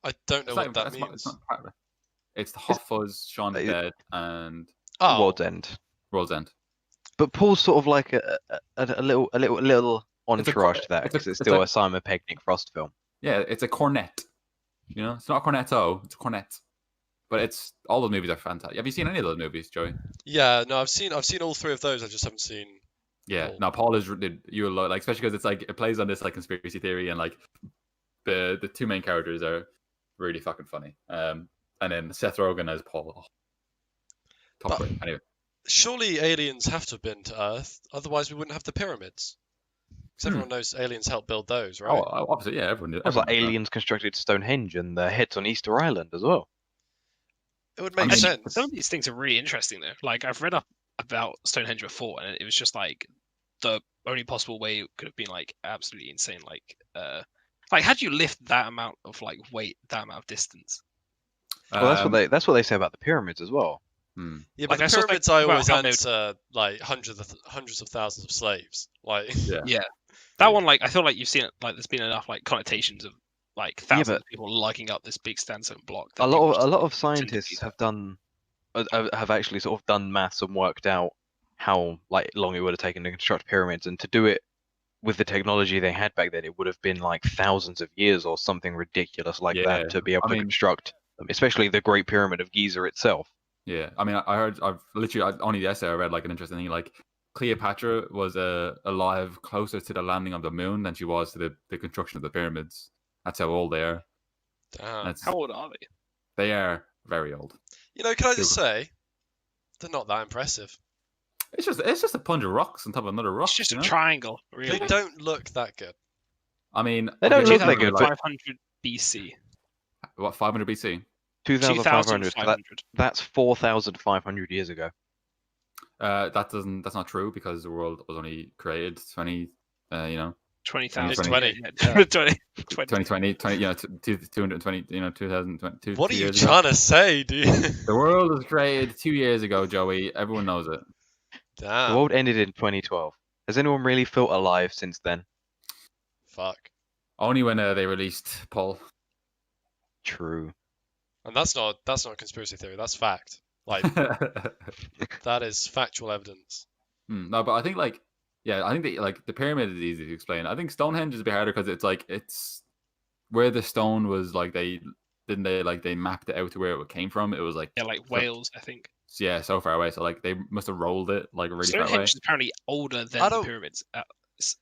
I don't know It's what not- that it's not- means. it's not part of it. It's the Hot Fuzz, Shaun the it- Dead, and Oh, World's End. World's End. But Paul's sort of like a little entourage to that it's a- because it's it's still a- a Simon Pegg, Nick Frost film. Yeah, it's a cornet. You know, it's not a cornetto. It's a cornet. But it's all those movies are fantastic. Have you seen any of those movies, Joey? yeah. No, I've seen all three of those. I just haven't seen. Yeah. Paul. No, Paul is you will like, especially because it's like it plays on this like conspiracy theory, and like the two main characters are really fucking funny. And then Seth Rogen as Paul. Oh, top But- grade. Anyway, Surely aliens have to have been to Earth, otherwise we wouldn't have the pyramids. Because everyone knows aliens helped build those, right? oh, obviously, yeah, everyone did. It was like everyone did that. aliens constructed Stonehenge and their heads on Easter Island as well. It would I make mean, sense. Some of these things are really interesting though. Like I've read up about Stonehenge before, and it was just like the only possible way it could have been like absolutely insane. Like how do you lift that amount of like weight, that amount of distance? Well, that's what they say about the pyramids as well. Yeah, Like, but I the saw pyramids, something I about always how they would- answer like hundreds of thousands of slaves. Like, Yeah. That one, like I feel like you've seen it. Like there's been enough like connotations of like thousands but- of people lugging up this big sandstone block. A that lot people of just, a lot of do scientists that. have actually sort of done maths and worked out how like long it would have taken to construct pyramids, and to do it with the technology they had back then, it would have been like thousands of years or something ridiculous like Yeah, that to be able I to mean- construct them, especially the Great Pyramid of Giza itself. Yeah, I mean, only the essay I read like an interesting thing. Like Cleopatra was alive closer to the landing of the moon than she was to the construction of the pyramids. That's how old they are. damn. That's, How old are they? they are very old. You know, can I just say, they're not that impressive. It's just a bunch of rocks on top of another rock. It's just you a know? triangle, They really. don't look that good. I mean, They don't okay, look that like, good, but- 500 BC. what 500 BC? 2,500. 2,500. That's 4,500 years ago. That's not true because the world was only created 20. 20,000. 2020. Yeah, 20. 2020, 220, 2020. What are 2 you years ago. trying to say, dude? The world was created 2 years ago, Joey. Everyone knows it. The Damn. world ended in 2012. Has anyone really felt alive since then? Fuck. Only when they released Paul. True. And that's not a conspiracy theory. That's fact. Like, that is factual evidence. No, but I think the pyramid is easy to explain. I think Stonehenge is a bit harder because it's where the stone was like they mapped it out to where it came from. It was like Yeah, like Wales, I think. so far away. So like they must have rolled it like really far away. Stonehenge is apparently older than I the don't- pyramids.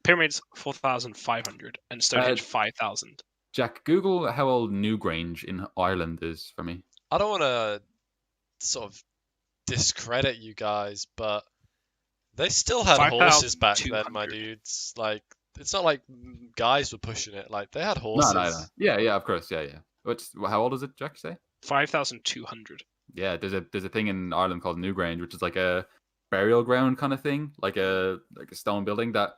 Pyramids 4,500 and Stonehenge 5,000. Jack, Google how old Newgrange in Ireland is for me. I don't want to sort of discredit you guys, but they still had horses back then, my 5,200. dudes. Like, it's not like guys were pushing it. Like, they had No, horses. no. Yeah, of course, yeah. How old is it, Jack? Say? 5,200. Yeah, there's a thing in Ireland called Newgrange, which is like a burial ground kind of thing, like a stone building that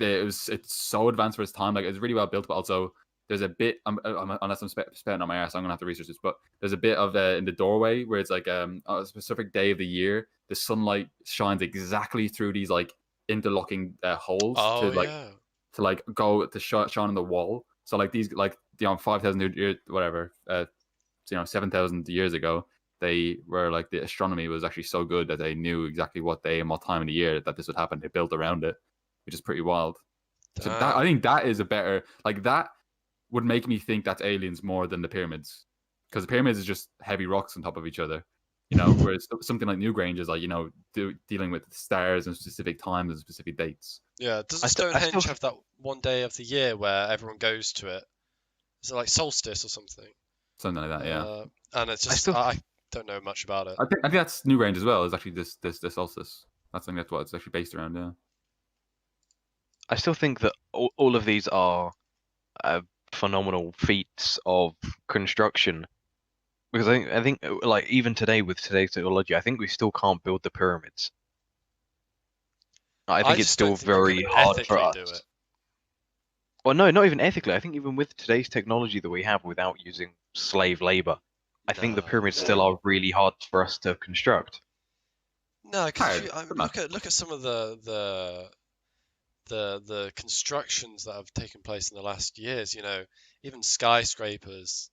it's so advanced for its time. Like, it's really well built, but also there's a bit. Unless I'm spitting on my ass, I'm gonna have to research this. But there's a bit of in the doorway where it's like on a specific day of the year, the sunlight shines exactly through these like interlocking holes Oh, to yeah. go to shine on the wall. So like these 5,000 years, whatever, 7,000 years ago, they were like, the astronomy was actually so good that they knew exactly what day and what time of the year that this would happen. They built around it, which is pretty wild. So that, I think that is a better, like, that would make me think that's aliens more than the pyramids, because the pyramids is just heavy rocks on top of each other, whereas something like Newgrange is like, dealing with stars and specific times and specific dates. Yeah, doesn't Stonehenge have that one day of the year where everyone goes to it? Is it like solstice or something? Something like that, yeah. And it's just, I don't know much about it. I think that's Newgrange as well, is actually this solstice. I think that's what it's actually based around, yeah. I still think that all of these are phenomenal feats of construction, because I think like even today with today's technology, I think we still can't build the pyramids. I think it's still very hard for us. Do it. Well, no, not even ethically. I think even with today's technology that we have without using slave labor, I think the pyramids still are really hard for us to construct. No, because look at some of the constructions that have taken place in the last years. Even skyscrapers,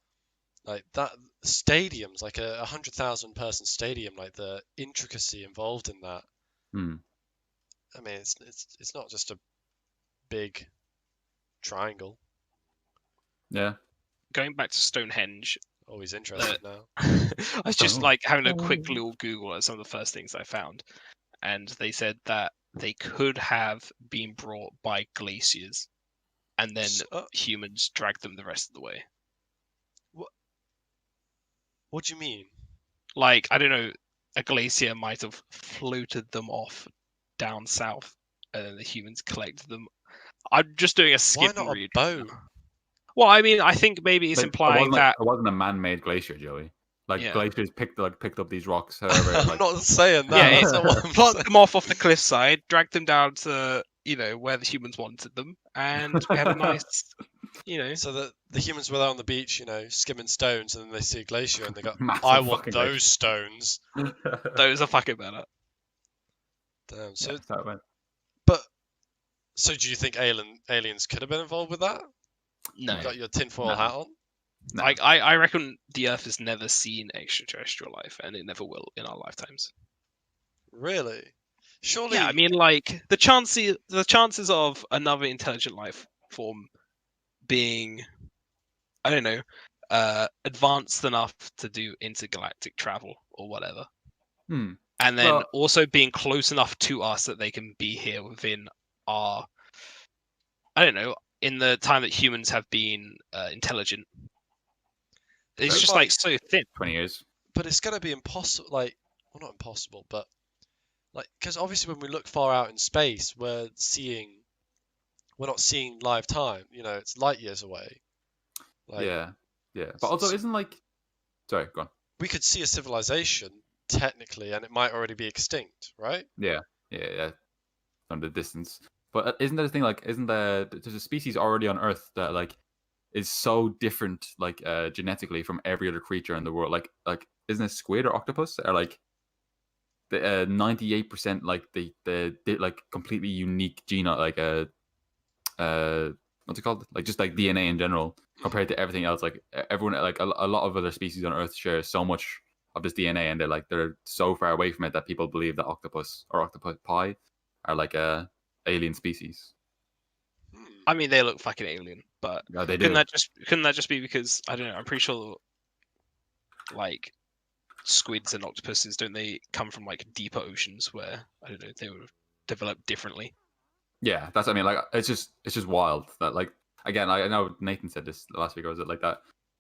like that, stadiums, like a 100,000 person stadium, like the intricacy involved in that. I mean, it's not just a big triangle. Yeah. Going back to Stonehenge. Always interested now. I was just like having a quick little Google at some of the first things I found, and they said that they could have been brought by glaciers, and then humans dragged them the rest of the way. What do you mean? Like, I don't know, a glacier might have floated them off down south, and then the humans collected them. I'm just doing a skip Why not read. A boat? Well, I mean, I think maybe it's implying that it wasn't a man-made glacier, Joey. Glaciers picked up these rocks. However, I'm not saying that. Yeah, plucked them off the cliffside, dragged them down to where the humans wanted them, and we had a nice, So that the humans were there on the beach, skimming stones, and then they see a glacier and they go, I want those stones. Those are fucking better. Damn. So, yeah, so do you think aliens could have been involved with that? No. You got your tinfoil hat on? No. I reckon the Earth has never seen extraterrestrial life, and it never will in our lifetimes. Really? Surely. Yeah, I mean, like the chances of another intelligent life form being, I don't know, advanced enough to do intergalactic travel or whatever, and then also being close enough to us that they can be here within our, I don't know, in the time that humans have been intelligent. It's just like so thin. 20 years. But it's going to be impossible. Like, well, not impossible, but like, because obviously when we look far out in space, we're not seeing live time. It's light years away. Like, yeah. But also, isn't like, sorry, go on. We could see a civilization technically, and it might already be extinct, right? Yeah. From the distance. But isn't there a thing like, there's a species already on Earth that like is so different, like genetically from every other creature in the world. Like isn't it squid or octopus are like the 98% like the like completely unique genome, like what's it called? Like just like DNA in general compared to everything else. Like everyone, like a lot of other species on Earth share so much of this DNA, and they're so far away from it that people believe that octopus or octopi are like a alien species. I mean, they look fucking alien, but yeah, they do. Couldn't that just be because, I don't know, I'm pretty sure like squids and octopuses, don't they come from like deeper oceans where, I don't know, they were developed differently? Yeah, that's what I mean. Like, it's just wild that, like, again, I know Nathan said this last week. Or was it like that?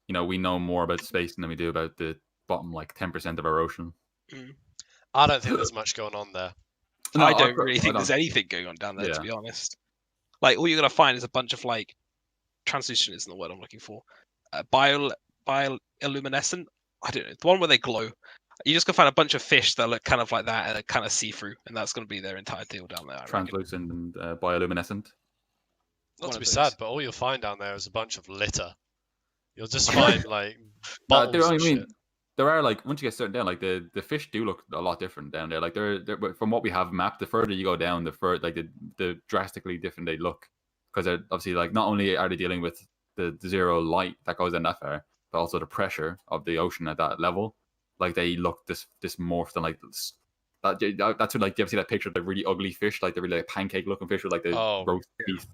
You know, we know more about space than we do about the bottom like 10% of our ocean. I don't think there's much going on there. I don't really I think there's don't. anything going on down there, to Yeah. be honest. Like, all you're gonna find is a bunch of like transition isn't the word I'm looking for. Bioluminescent. I don't know. The one where they glow. You're just gonna find a bunch of fish that look kind of like that and are kind of see-through, and that's gonna be their entire deal down there. I reckon. Translucent and bioluminescent. Not One to of be those. sad, but all you'll find down there is a bunch of litter. You'll just find like bottles There, I and mean, shit. there are like once you get certain down, like the fish do look a lot different down there. Like they're from what we have mapped. The further you go down, the further like the drastically different they look, because they're obviously like not only are they dealing with the zero light that goes down that far, but also the pressure of the ocean at that level. Like they look this morphed and like that's what, like, you ever see that picture of the really ugly fish, like the really like, pancake looking fish with like the Oh, roast teeth,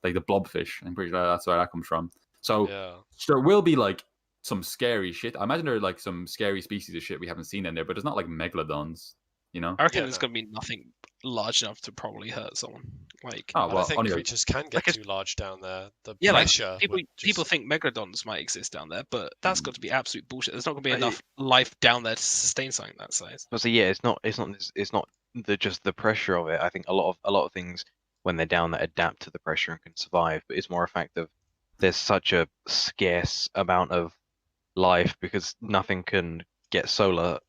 like the blobfish. I'm pretty sure that's where that comes from. So yeah. there will be like some scary shit. I imagine there are like some scary species of shit we haven't seen in there, but it's not like megalodons, you know? I reckon Yeah, there's no. gonna be nothing large enough to probably hurt someone. Like, Oh I well, don't think only creatures can get like a- too large down there. The yeah, like pressure people would people just... think megalodons might exist down there, but that's got to be absolute bullshit. There's not gonna be I- enough life down there to sustain something that size. But so yeah, it's not just the pressure of it. I think a lot of things when they're down there adapt to the pressure and can survive. But it's more a fact of there's such a scarce amount of life because nothing can get solar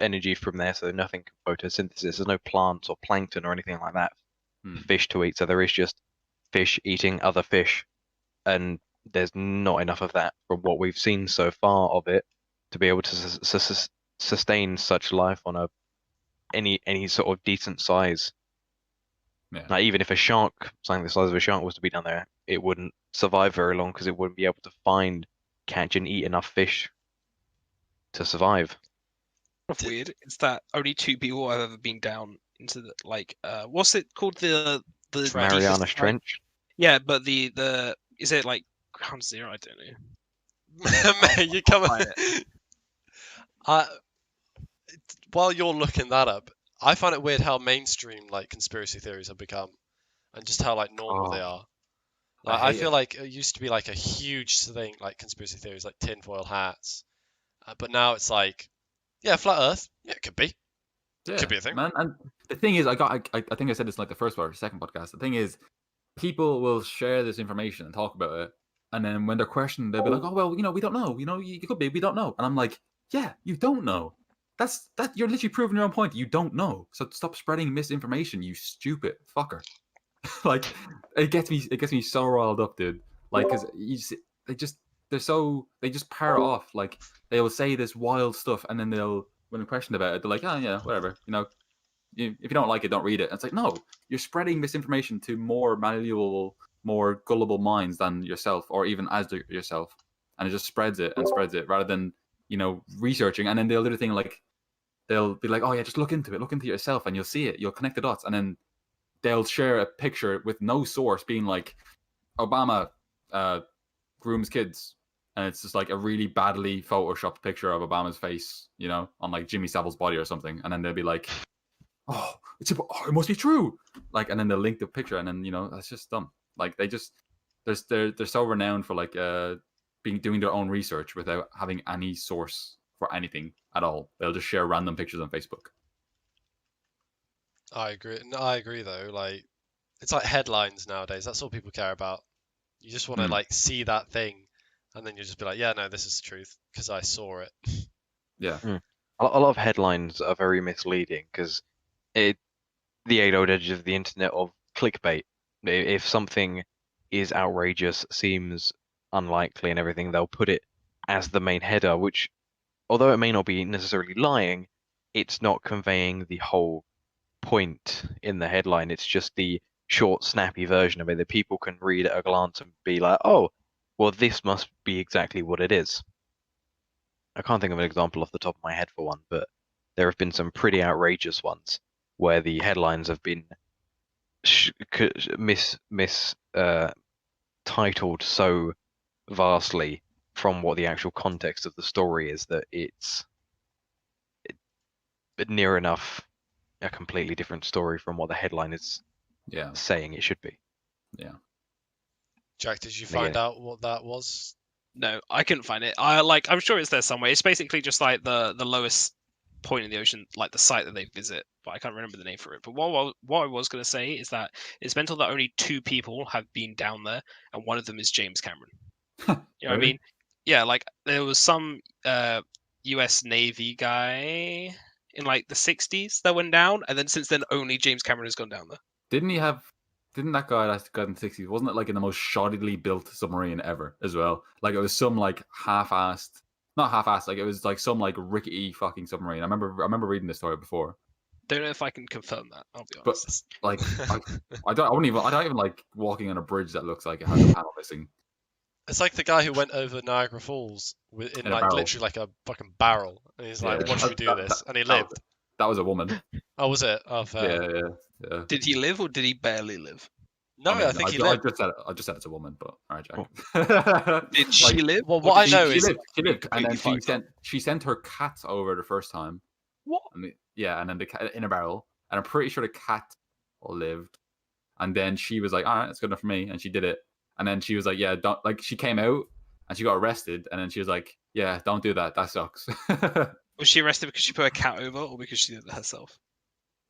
energy from there, so nothing can photosynthesis. There's no plants or plankton or anything like that for fish to eat. So there is just fish eating other fish, and there's not enough of that from what we've seen so far of it to be able to sustain such life on a any sort of decent size. Yeah. Like even if a shark, something the size of a shark, was to be down there, it wouldn't survive very long because it wouldn't be able to find, catch, and eat enough fish to survive. What's weird is that only 2 people have ever been down into the what's it called, the Trench. Mariana deepest, Trench. yeah, but the is it like ground zero? I don't know. Mate, you come. find While you're looking that up, I find it weird how mainstream like conspiracy theories have become, and just how like normal they are. Like, I hate feel it. like it used to be like a huge thing, like conspiracy theories, like tinfoil hats, but now it's like, yeah, flat Earth, yeah, it could be. Yeah, Could be a thing. man. And the thing is, I think I said this in like the first or second podcast. The thing is, people will share this information and talk about it, and then when they're questioned, they'll be like, "Oh well, we don't know. You could be, we don't know." And I'm like, "Yeah, you don't know. That's you're literally proving your own point. You don't know. So stop spreading misinformation, you stupid fucker." Like, it gets me so riled up, dude. Like, cause they just power off. Like, they will say this wild stuff, and then when questioned about it, they're like, "Oh yeah, whatever." If you don't like it, don't read it. And it's like, no, you're spreading misinformation to more malleable, more gullible minds than yourself, or even as yourself, and it just spreads it and spreads it rather than researching. And then they'll do the thing like they'll be like, "Oh yeah, just look into it yourself, and you'll see it. You'll connect the dots." And then they'll share a picture with no source, being like, "Obama grooms kids," and it's just like a really badly photoshopped picture of Obama's face, on like Jimmy Savile's body or something. And then they'll be like, "Oh, it must be true." Like, and then they'll link the picture, and then that's just dumb. Like, they're so renowned for like doing their own research without having any source for anything at all. They'll just share random pictures on Facebook. I agree. No, I agree though. Like, it's like headlines nowadays. That's all people care about. You just want to like see that thing, and then you just be like, yeah, no, this is the truth because I saw it. Yeah. A lot of headlines are very misleading because the age-old edge of the internet of clickbait. If something is outrageous, seems unlikely, and everything, they'll put it as the main header, which, although it may not be necessarily lying, it's not conveying the whole point in the headline. It's just the short, snappy version of it that people can read at a glance and be like, "Oh, well, this must be exactly what it is." I can't think of an example off the top of my head for one, but there have been some pretty outrageous ones where the headlines have been titled so vastly from what the actual context of the story is that it's near enough a completely different story from what the headline is Yeah. saying it should be. Jack, did you And again, find out what that was? No, I couldn't find it. I'm sure it's there somewhere. It's basically just like the lowest point in the ocean, like the site that they visit, but I can't remember the name for it. But what I was going to say is that it's mental that only 2 people have been down there, and one of them is James Cameron. You know what I Really? mean? Yeah, like there was some U.S. Navy guy in like the 60s that went down, and then since then only James Cameron has gone down there. Didn't that guy that got in the 60s, wasn't it like in the most shoddily built submarine ever as well? Like it was some like half-assed, not half-assed, like it was like some like rickety fucking submarine. I remember reading this story before. Don't know if I can confirm that. I'll be But honest. like I don't even like walking on a bridge that looks like it has a panel missing It's like the guy who went over Niagara Falls in in a like barrel. literally like a fucking barrel, and he's like, Yeah. "What should we do this?" And he lived. That was a woman. Oh, was it? Oh, fair. Yeah. Did he live or did he barely live? No, I mean, I think he I lived. just said it's a woman, but all right, Jack. Did she live? Well, or what I did know she is lived, and then completely fucked up? she sent her cat over the first time. What? I mean, yeah, and then the cat in a barrel, and I'm pretty sure the cat lived. And then she was like, "All right, that's good enough for me," and she did it. And then she was like, "Yeah, don't." Like she came out and she got arrested, and then she was like, "Yeah, don't do that. That sucks." Was she arrested because she put a cat over, or because she did it herself?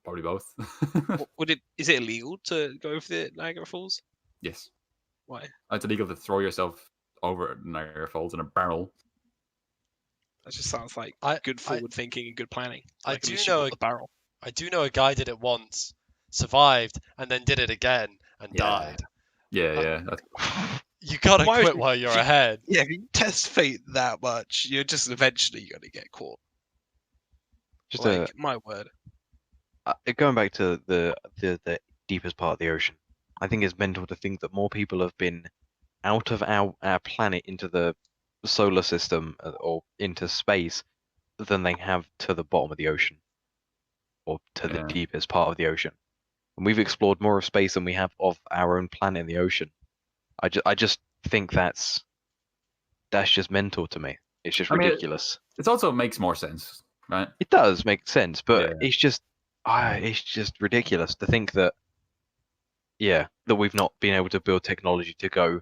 Probably both. Is it illegal to go over the Niagara Falls? Yes, Why? it's illegal to throw yourself over Niagara Falls in a barrel. That just sounds like good forward thinking and good planning. I Like, at do least you know got the barrel. I do know a guy did it once, survived, and then did it again and Yeah. died. Yeah. You gotta Why would quit you- while you're she- ahead. Yeah, if you test fate that much, you're just eventually going to get caught. just Like, my word. going back to the deepest part of the ocean, I think it's mental to think that more people have been out of our planet into the solar system or into space than they have to the bottom of the ocean or to the Yeah. deepest part of the ocean. And we've explored more of space than we have of our own planet in the ocean. I just think that's just mental to me. It's just I mean, ridiculous. It also makes more sense, right? It does make sense, but Yeah. it's just ridiculous to think that, that we've not been able to build technology to go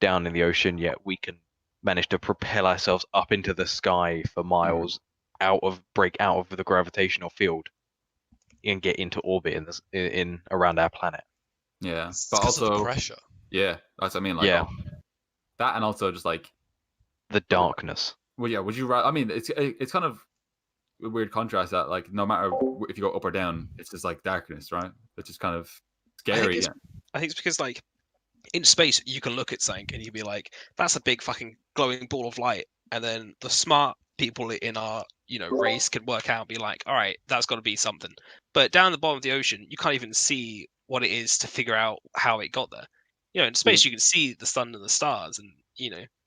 down in the ocean, yet we can manage to propel ourselves up into the sky for miles, break out of the gravitational field, and get into orbit in around our planet. Yeah, It's but 'cause of the also, pressure. yeah, that's what I mean. Like, Yeah. that, and also just like, The darkness. well, yeah. Would you rather? I mean, it's kind of a weird contrast that like no matter if you go up or down, it's just like darkness, right? Which is kind of scary. I think it's because, like, in space, you can look at something and you'd be like, that's a big fucking glowing ball of light. And then the smart people in our, race can work out and be like, all right, that's got to be something. But down the bottom of the ocean, you can't even see what it is to figure out how it got there. In space, you can see the sun and the stars, and,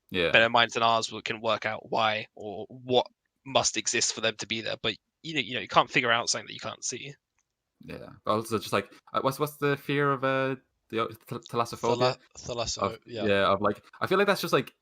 Yeah. better minds than ours can work out why or what must exist for them to be there. But, you can't figure out something that you can't see. Yeah. But also just like, what's the fear of the thalassophobia? Thalassophobia. Yeah. Of like, I feel like that's just like,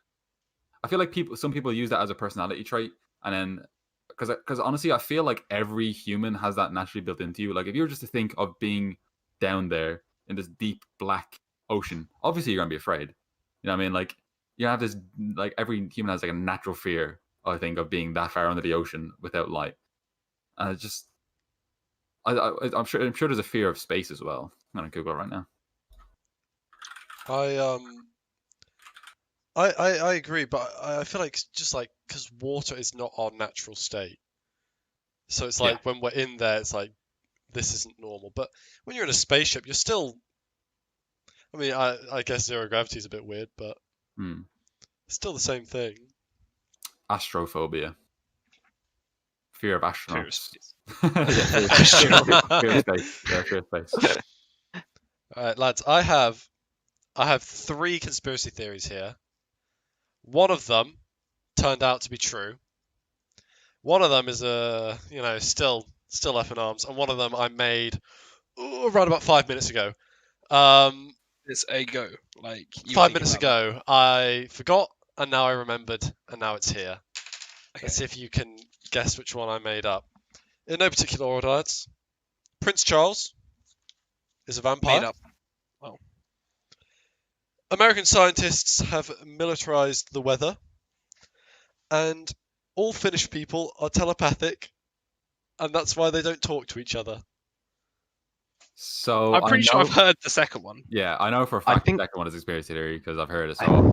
I feel like some people use that as a personality trait, and then because honestly, I feel like every human has that naturally built into you. Like if you were just to think of being down there in this deep black ocean, obviously you're gonna be afraid. You know what I mean? Like you have this, like every human has like a natural fear, I think, of being that far under the ocean without light. And it's just, I'm sure there's a fear of space as well. I'm gonna Google it right now. I agree, but I feel like just like because water is not our natural state, so it's like when we're in there, it's like this isn't normal. But when you're in a spaceship, you're still. I mean, I guess zero gravity is a bit weird, but it's still the same thing. Astrophobia. Fear of astronauts. Fear Fear of space. Yeah, fear of space. All right, lads, I have 3 conspiracy theories here. One of them turned out to be true. One of them is still up in arms, and one of them I made around about 5 minutes ago. It's a go. Like 5 minutes ago, I forgot, and now I remembered, and now it's here. Okay. Let's see if you can guess which one I made up. In no particular order, lads. Prince Charles, is a vampire. Made up. American scientists have militarized the weather, and all Finnish people are telepathic, and that's why they don't talk to each other. So I'm pretty sure I've heard the second one. Yeah, I know for a I fact think- the second one is conspiracy theory because I've heard it so I- often.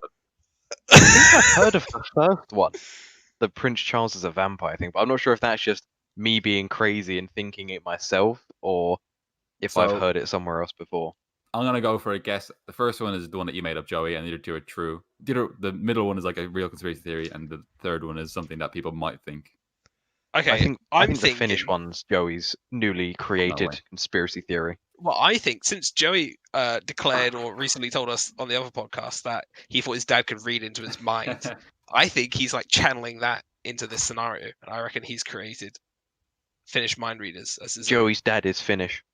I think I've heard of the first one, the Prince Charles is a vampire thing, but I'm not sure if that's just me being crazy and thinking it myself, or if I've So- heard it somewhere else before. I'm gonna go for a guess. The first one is the one that you made up, Joey, and the other two are true. The middle one is like a real conspiracy theory, and the third one is something that people might think. Okay, I think I'm the thinking, Finnish one's Joey's newly created way. conspiracy theory. Well, I think since Joey declared or recently told us on the other podcast that he thought his dad could read into his mind, I think he's like channeling that into this scenario, and I reckon he's created Finnish mind readers as his own. Joey's dad is Finnish.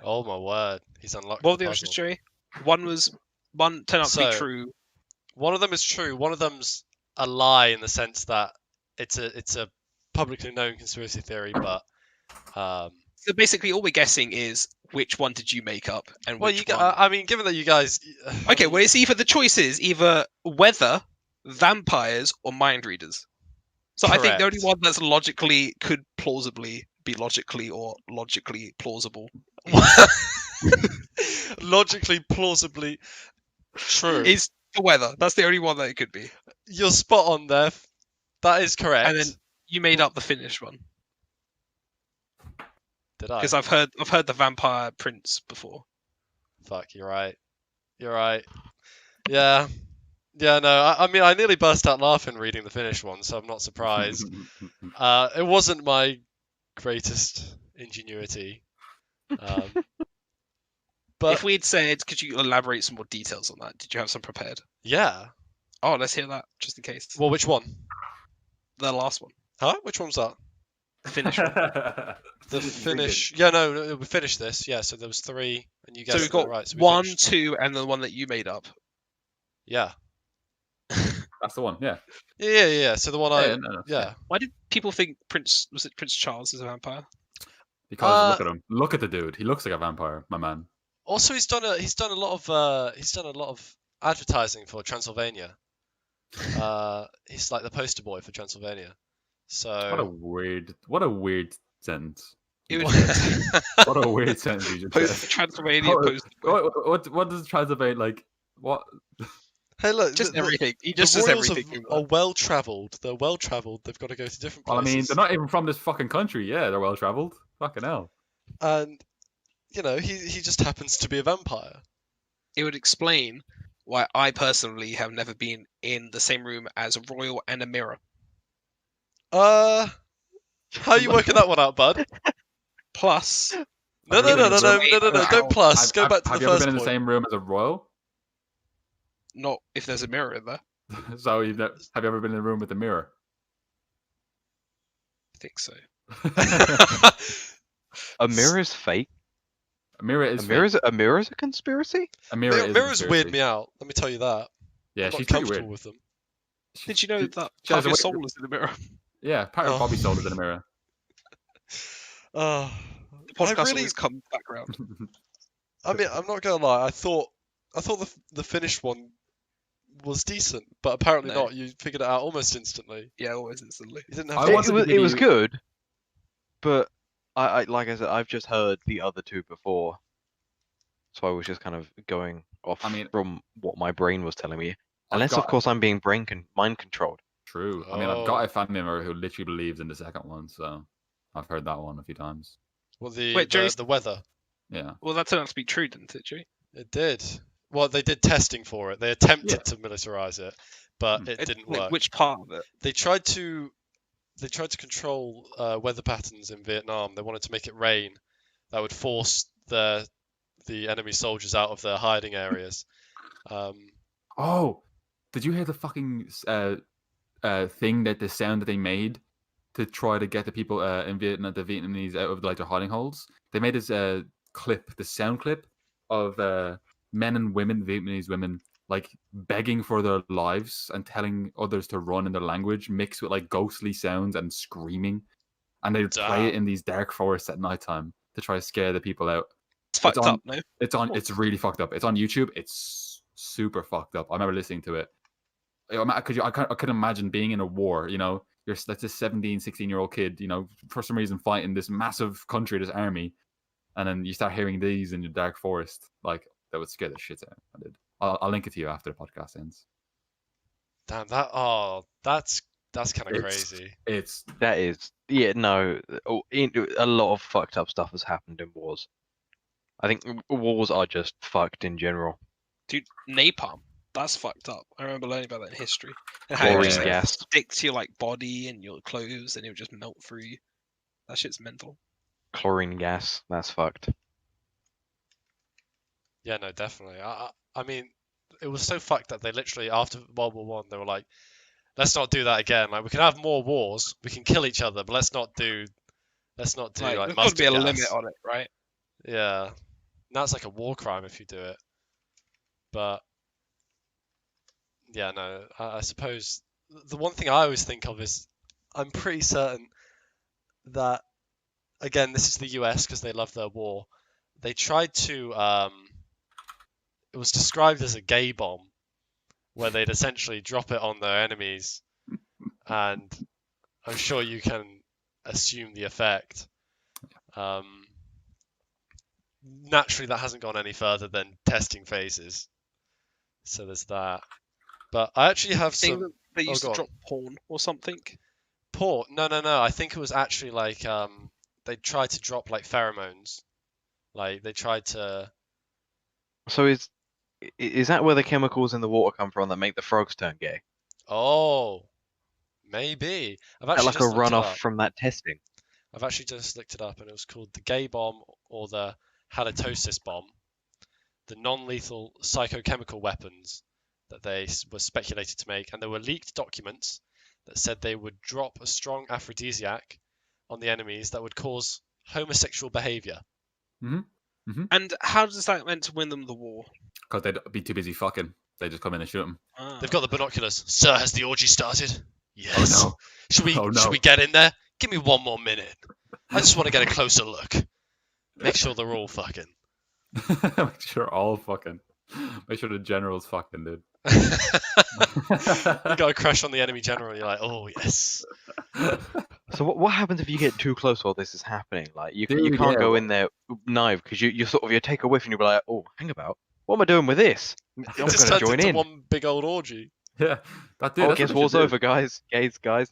Oh my word, he's unlocked. What were the the options, puzzle. Joey? One turned out to be So- true. One of them is true. One of them's a lie in the sense that it's a publicly known conspiracy theory, but So basically, all we're guessing is which one did you make up and well, which you one. I mean, given that you guys, Okay, well, it's either the choice is either weather, vampires, or mind readers. So I think the only Correct. one that's logically could plausibly be logically plausible. logically, plausibly true. Is the weather. That's the only one that it could be. You're spot on there. That is correct. And then you made up the Finnish one Did I? because I've heard the vampire prince before. Fuck, you're right. You're right. Yeah. Yeah, no, I mean, I nearly burst out laughing reading the Finnish one, so I'm not surprised. It wasn't my greatest ingenuity. But If we had said, could you elaborate some more details on that? Did you have some prepared? yeah. Oh, let's hear that just in case. Well, which one? The last one, Huh? Which one's that? the Finnish one. The Finnish. Yeah, no, we finished this. Yeah, so there was 3, and you So guessed we've got it right. So we 1, finished. 2, and the one that you made up. Yeah. That's the one. Yeah. Yeah. So the one I. Yeah, no. Yeah. Why did people think Prince Charles is a vampire? Because look at him. Look at the dude. He looks like a vampire, my man. Also, he's done a lot of advertising for Transylvania. He's like the poster boy for Transylvania. What a So weird sentence. It What a weird sentence you just Post said. Transylvania, Oh, post What does Transylvania like? What? hey, look, just the, everything. He the just does royals everything. are well travelled. They're well travelled. They've got to go to different Well, I places. mean, they're not even from this fucking country. Yeah, they're well traveled. Fucking hell. And you know, he just happens to be a vampire. It would explain why I personally have never been in the same room as a royal and a mirror. How are you working that one out, bud? Plus, No, don't plus. Go back to Have the you ever first been in the point. same room as a royal? not if there's a mirror in there. So have you ever been in a room with a mirror? I think so. A mirror's fake. A mirror is A mirror's a conspiracy. a mirror is a Mirrors weird conspiracy. me out. Let me tell you that. Yeah, I'm she's not pretty comfortable weird. with them. Did you know that she part of has a your way- soul is in the mirror? Yeah, part Oh. of Bobby's soul is in a mirror. The I podcast really, always comes back around. I mean, I'm not gonna lie. I thought the Finnish one was decent, but apparently No. not. You figured it out almost instantly. Yeah, always instantly. You didn't I have to. wanted to It give was you- good, but I like I said, I've just heard the other two before, so I was just kind of going off I mean, from what my brain was telling me. I've Unless, of got- course, I'm being mind controlled. True. I mean, I've got Oh. a family member who literally believes in the second one, so I've heard that one a few times. Well, Wait, Joey's- the weather. Yeah. Well, that turned out to be true, didn't it, Joey? It did. Well, they did testing for it. They attempted Yeah. to militarize it, but Hmm. it didn't Like, work. which part of it? They tried to control weather patterns in Vietnam. They wanted to make it rain. That would force the enemy soldiers out of their hiding areas. Oh, did you hear the fucking thing that the sound that they made to try to get the people in Vietnam, the Vietnamese, out of like their hiding holes? They made this clip, the sound clip of men and women, Vietnamese women, like begging for their lives and telling others to run in their language, mixed with like ghostly sounds and screaming, and they'd play it Damn. in these dark forests at nighttime to try to scare the people out. It's fucked on- up, no? It's really fucked up. It's on YouTube. It's super fucked up. I remember listening to it. I could imagine being in a war. You know, you're like this 17, 16-year-old kid. You know, for some reason fighting this massive country, this army, and then you start hearing these in your dark forest. Like that would scare the shit out of me. I did. I'll link it to you after the podcast ends. Damn, that's kind of crazy. That is, yeah, no. A lot of fucked up stuff has happened in wars. I think wars are just fucked in general. Dude, napalm. That's fucked up. I remember learning about that in history. And how it Chlorine just gas. sticks to your like body and your clothes, and it would just melt through you. That shit's mental. Chlorine gas. That's fucked. Yeah, no, definitely. I mean, it was so fucked that they literally after World War One, they were like, let's not do that again. Like, we can have more wars, we can kill each other, but let's not do Like, like there's got to mustard be a gas. limit on it, right? Yeah, now it's like a war crime if you do it. But yeah, no, I suppose the one thing I always think of is I'm pretty certain that again this is the US because they love their war. They tried to it was described as a gay bomb where they'd essentially drop it on their enemies, and I'm sure you can assume the effect. Naturally, that hasn't gone any further than testing phases, so there's that. But I actually have Thing some that they used go to on. drop porn or something. port. No. I think it was actually like they tried to drop like pheromones, like they tried to. So is that where the chemicals in the water come from that make the frogs turn gay? Oh, maybe. I've Is that actually like a just looked it runoff up. from that testing? I've actually just looked it up, and it was called the gay bomb or the halitosis bomb, the non-lethal psychochemical weapons that they were speculated to make, and there were leaked documents that said they would drop a strong aphrodisiac on the enemies that would cause homosexual behavior. And how does that meant to win them the war? Because they'd be too busy fucking. They just come in and shoot them. They've got the binoculars. Sir, has the orgy started? Yes. Oh no. Should we Oh, no. should we get in there? Give me one more minute. I just want to get a closer look. Make sure they're all fucking. Make sure all fucking. Make sure the general's fucking, dude. You got a crush on the enemy general. You're like, oh yes. So what happens if you get too close while this is happening? Like you Dude, can't yeah, go well- in there knife because you sort of you take a whiff and you'll be like, oh, hang about. What am I doing with this? I'm It just gonna turns join into in. one big old orgy. Yeah, that dude. Oh, that's guess what they war's should do. over, guys. Guys. Guys,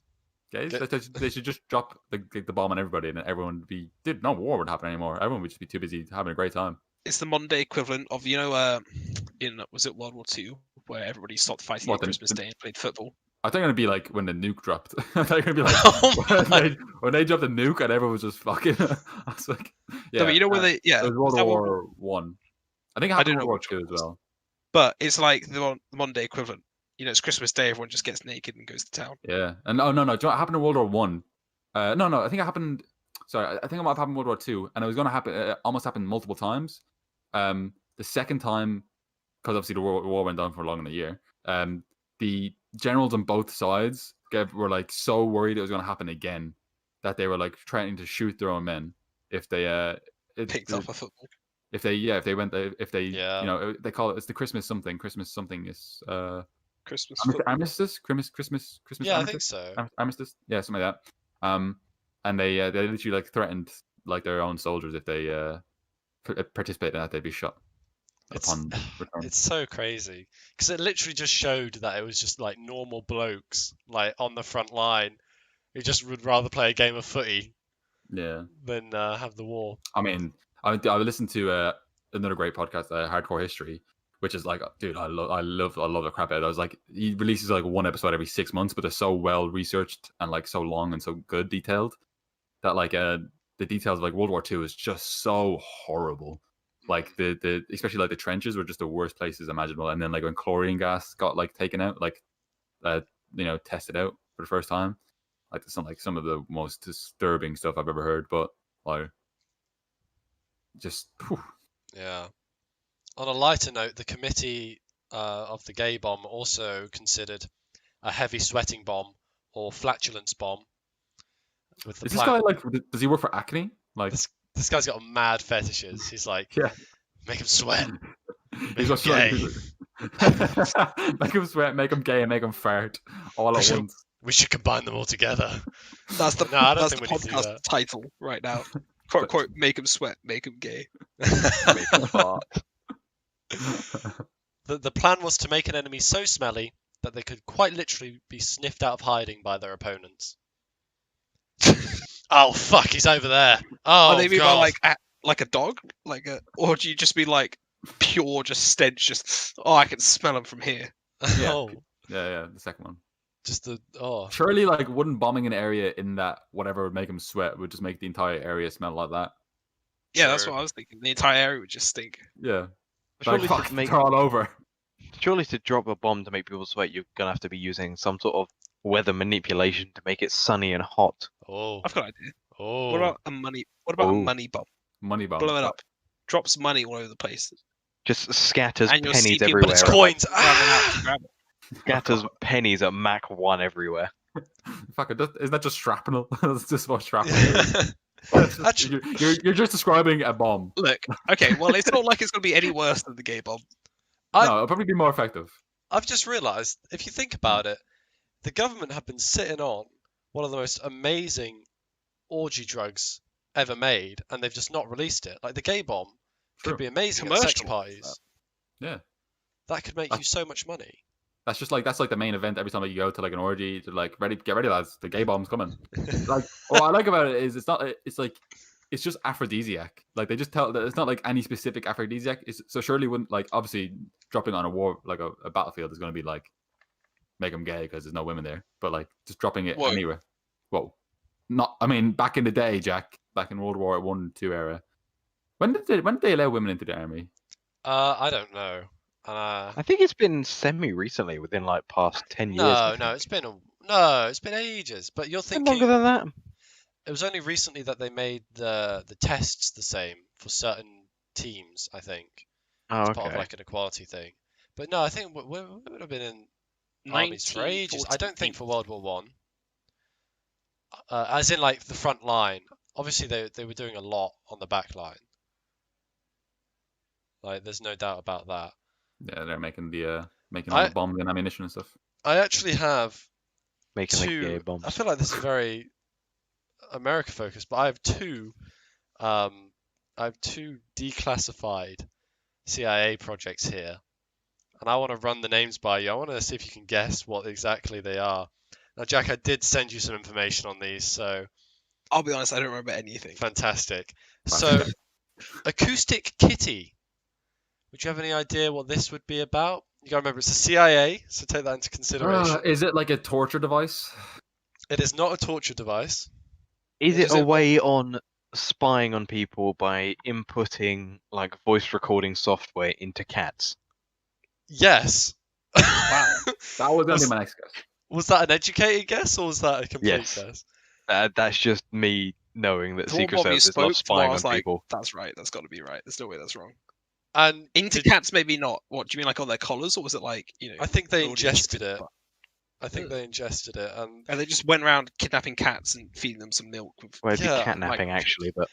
Get- they should just drop the bomb on everybody, and then everyone would be. Dude, no war would happen anymore. Everyone would just be too busy having a great time. It's the modern day equivalent of in was it World War II where everybody stopped fighting What, on Christmas Day and played football. I think it'd be like when the nuke dropped. I think it'd be like Oh my- when they dropped the nuke and everyone was just fucking. I was like, yeah. No, but you know where they it was World was that War One. I think it I happened don't in know World which War one Two it as was. well. But it's like the modern day equivalent. You know, it's Christmas Day. Everyone just gets naked and goes to town. Yeah, and no. Do you know what happened in World War One? No. I think it happened. Sorry, I think it might have happened in World War Two, and it was going to happen. It almost happened multiple times. The second time, because obviously the war went on for longer than a year. The generals on both sides were like so worried it was going to happen again that they were like threatening to shoot their own men if they Picked up a football. if they Yeah. you know they call it's the Christmas something is Christmas football. armistice Christmas Yeah, I armistice? think so. Armistice, yeah, something like that. And they literally like threatened like their own soldiers if they participated in that they'd be shot upon return. It's so crazy because it literally just showed that it was just like normal blokes like on the front line who just would rather play a game of footy Yeah, than have the war. I mean, I listened to another great podcast, Hardcore History, which is like, dude, I love the crap out of it. I was like, he releases like one episode every 6 months, but they're so well researched and like so long and so good detailed that like the details of like World War II is just so horrible. Like the especially like the trenches were just the worst places imaginable. And then like when chlorine gas got like taken out, like tested out for the first time, like some of the most disturbing stuff I've ever heard. But like just whew. Yeah. On a lighter note, the committee of the gay bomb also considered a heavy sweating bomb or flatulence bomb. With the Is this guy like? Does he work for Acne? Like, this This guy's got mad fetishes. He's like, Yeah. make him sweat. He's got gay. Make him sweat, make him gay, and make him fart all at Actually, once. We should combine them all together. That's the No, I don't that's think the we need to do podcast that. title right now. Quote quote. Make him sweat. Make him gay. Make a fart. The plan was to make an enemy so smelly that they could quite literally be sniffed out of hiding by their opponents. Oh fuck, he's over there. Oh Are they mean by god. like a dog, or do you just mean like pure just stench? Just I can smell them from here. Yeah. Oh, Yeah, the second one. just the oh. Surely, like, wouldn't bombing an area in that whatever would make him sweat would just make the entire area smell like that? Yeah, that's True. what I was thinking. The entire area would just stink. Yeah. Surely, Like, fuck, to make, they're all over. surely to drop a bomb to make people sweat, you're gonna have to be using some sort of weather manipulation to make it sunny and hot. Oh. I've got an idea. Oh. What about a money? What about a Oh. money bomb? Money bomb. Blow it up. Drops money all over the place. Just scatters And you'll see pennies people- everywhere. But it's Everywhere. coins. Running out to Ah! grab it. Scatters pennies at Mach 1 everywhere. Fuck it, isn't that just shrapnel? That's just what shrapnel Yeah. is. That's just- Actually- you're just describing a bomb. Look, okay, well, it's not like it's going to be any worse than the gay bomb. I- No, it'll probably be more effective. I've just realised, if you think about it, the government have been sitting on one of the most amazing orgy drugs ever made, and they've just not released it. Like the gay bomb True. could be amazing at sex Commercial. parties. Yeah. That could make you so much money. That's like the main event every time you go to like an orgy. To like get ready lads, the gay bomb's coming. Like what I like about it is it's just aphrodisiac. Like they just tell that it's not like any specific aphrodisiac. So surely wouldn't like obviously dropping on a war like a battlefield is going to be like make them gay because there's no women there. But like just dropping it Whoa. anywhere. Whoa. Not I mean back in the day, Jack, back in World War I, II era. When did they allow women into the army? I don't know. I think it's been semi-recently, within like past 10 years. No, it's been ages. But you're It's been thinking longer than that. it was only recently that they made the tests the same for certain teams. I think Oh, as part of okay. like an equality thing. But no, I think we would have been in armies for ages. I don't think for World War One. As in like the front line. Obviously they were doing a lot on the back line. Like there's no doubt about that. Yeah, they're making all the bombs and ammunition and stuff. I actually have Making like gay two. bombs. I feel like this is very America focused, but I have two. I have two declassified CIA projects here, and I want to run the names by you. I want to see if you can guess what exactly they are. Now, Jack, I did send you some information on these, so I'll be honest, I don't remember anything. fantastic. So, Acoustic Kitty. Would you have any idea what this would be about? You gotta remember it's the CIA, so take that into consideration. Is it like a torture device? It is not a torture device. Is What it is a it? way on spying on people by inputting like voice recording software into cats? Yes. Wow. That was gonna be my next guess. Was that an educated guess or was that a complete Yes. guess? That's just me knowing that The Secret one you Service spoke love to, spying I on was like, people. that's right. That's got to be right. There's no way that's wrong. And Into cats, maybe not. What do you mean, like on their collars, or was it like I think they an audience ingested it. butt? I think they ingested it, and And they just went around kidnapping cats and feeding them some milk. With... Well, it'd Yeah, be catnapping like- actually, but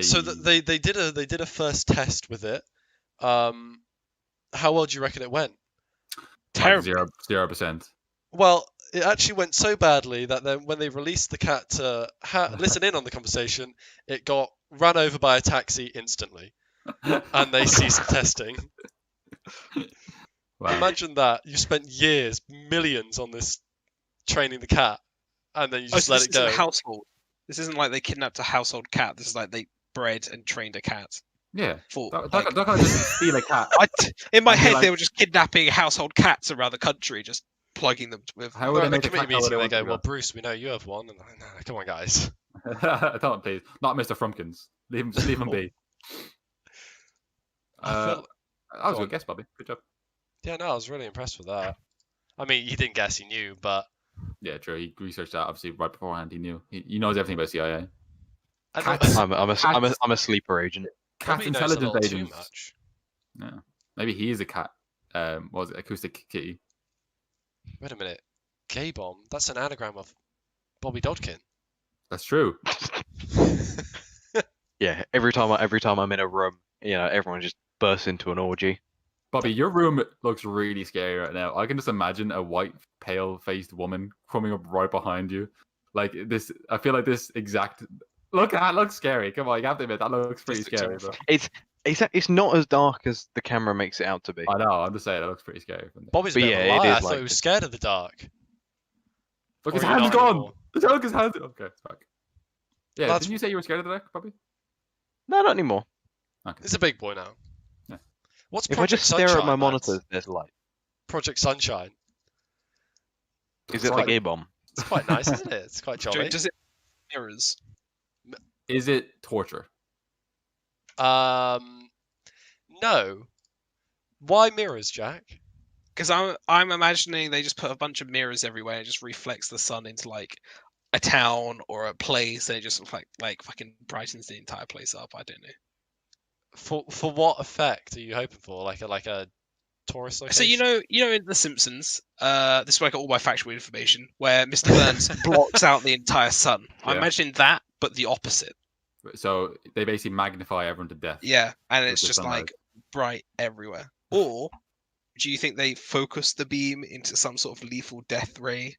so they did a first test with it. How well do you reckon it went? Terrible. 0%. Well, it actually went so badly that then when they released the cat to listen in on the conversation, it got run over by a taxi instantly, and they ceased testing. Wow. Imagine that you spent years, millions on this training the cat, and then you just so let this it go. isn't a household. This isn't like they kidnapped a household cat. This is like they bred and trained a cat. Yeah. For They're like, not gonna just steal a cat. in my I'd be head, like- they were just kidnapping household cats around the country, just plugging them with. How They're would they at the make a committee cat meeting, how they they go, want "Well, to Bruce, we know you have one." And I'm like, "No, come on, guys." go? Tell him, please. Not Mr. Frumpkins. Leave him be. I feel- That was a go on. good guess, Bobby. Good job. Yeah, no, I was really impressed with that. I mean, he didn't guess, he knew, but Yeah, true. He researched that obviously right beforehand. He knew. He knows everything about CIA. I Cats. don't, I'm a sleeper agent. Cats probably knows a intelligence little too agents. much. Yeah. Maybe he is a cat. What was it? Acoustic Kitty. Wait a minute, Gay Bomb? That's an anagram of Bobby Dodkin. That's true. Yeah, every time I'm in a room, everyone just bursts into an orgy. Bobby, your room looks really scary right now. I can just imagine a white, pale-faced woman coming up right behind you, like this. I feel like this exact. Look, that looks scary. Come on, you have to admit that looks pretty Just look scary. terrifying. It's not as dark as the camera makes it out to be. I know. I'm just saying it looks pretty scary. From there. Bobby's a But bit yeah, of a it liar. is I thought he like was this. scared of the dark. Look, Or his you're hand's not gone. anymore. Look, his hand. Okay, it's back. Yeah, That's- didn't you say you were scared of the dark, Bobby? No, not anymore. Okay. It's a big boy now. Yeah. What's If I Project just stare Sunshine, at my lads? monitors, there's light. Project Sunshine. Is It's it like quite- A-bomb? It's quite nice, isn't it? It's quite jolly. Does it mirrors? Is it torture? No. Why mirrors, Jack? Because I'm imagining they just put a bunch of mirrors everywhere and just reflects the sun into like a town or a place, and it just like fucking brightens the entire place up. I don't know. For what effect are you hoping for? Like a tourist location? So you know in The Simpsons, this is where I got all my factual information, where Mr. Burns blocks out the entire sun. I Yeah. imagine that, but the opposite. So they basically magnify everyone to death. Yeah, and With it's the just sunlight. like bright everywhere. Or do you think they focus the beam into some sort of lethal death ray?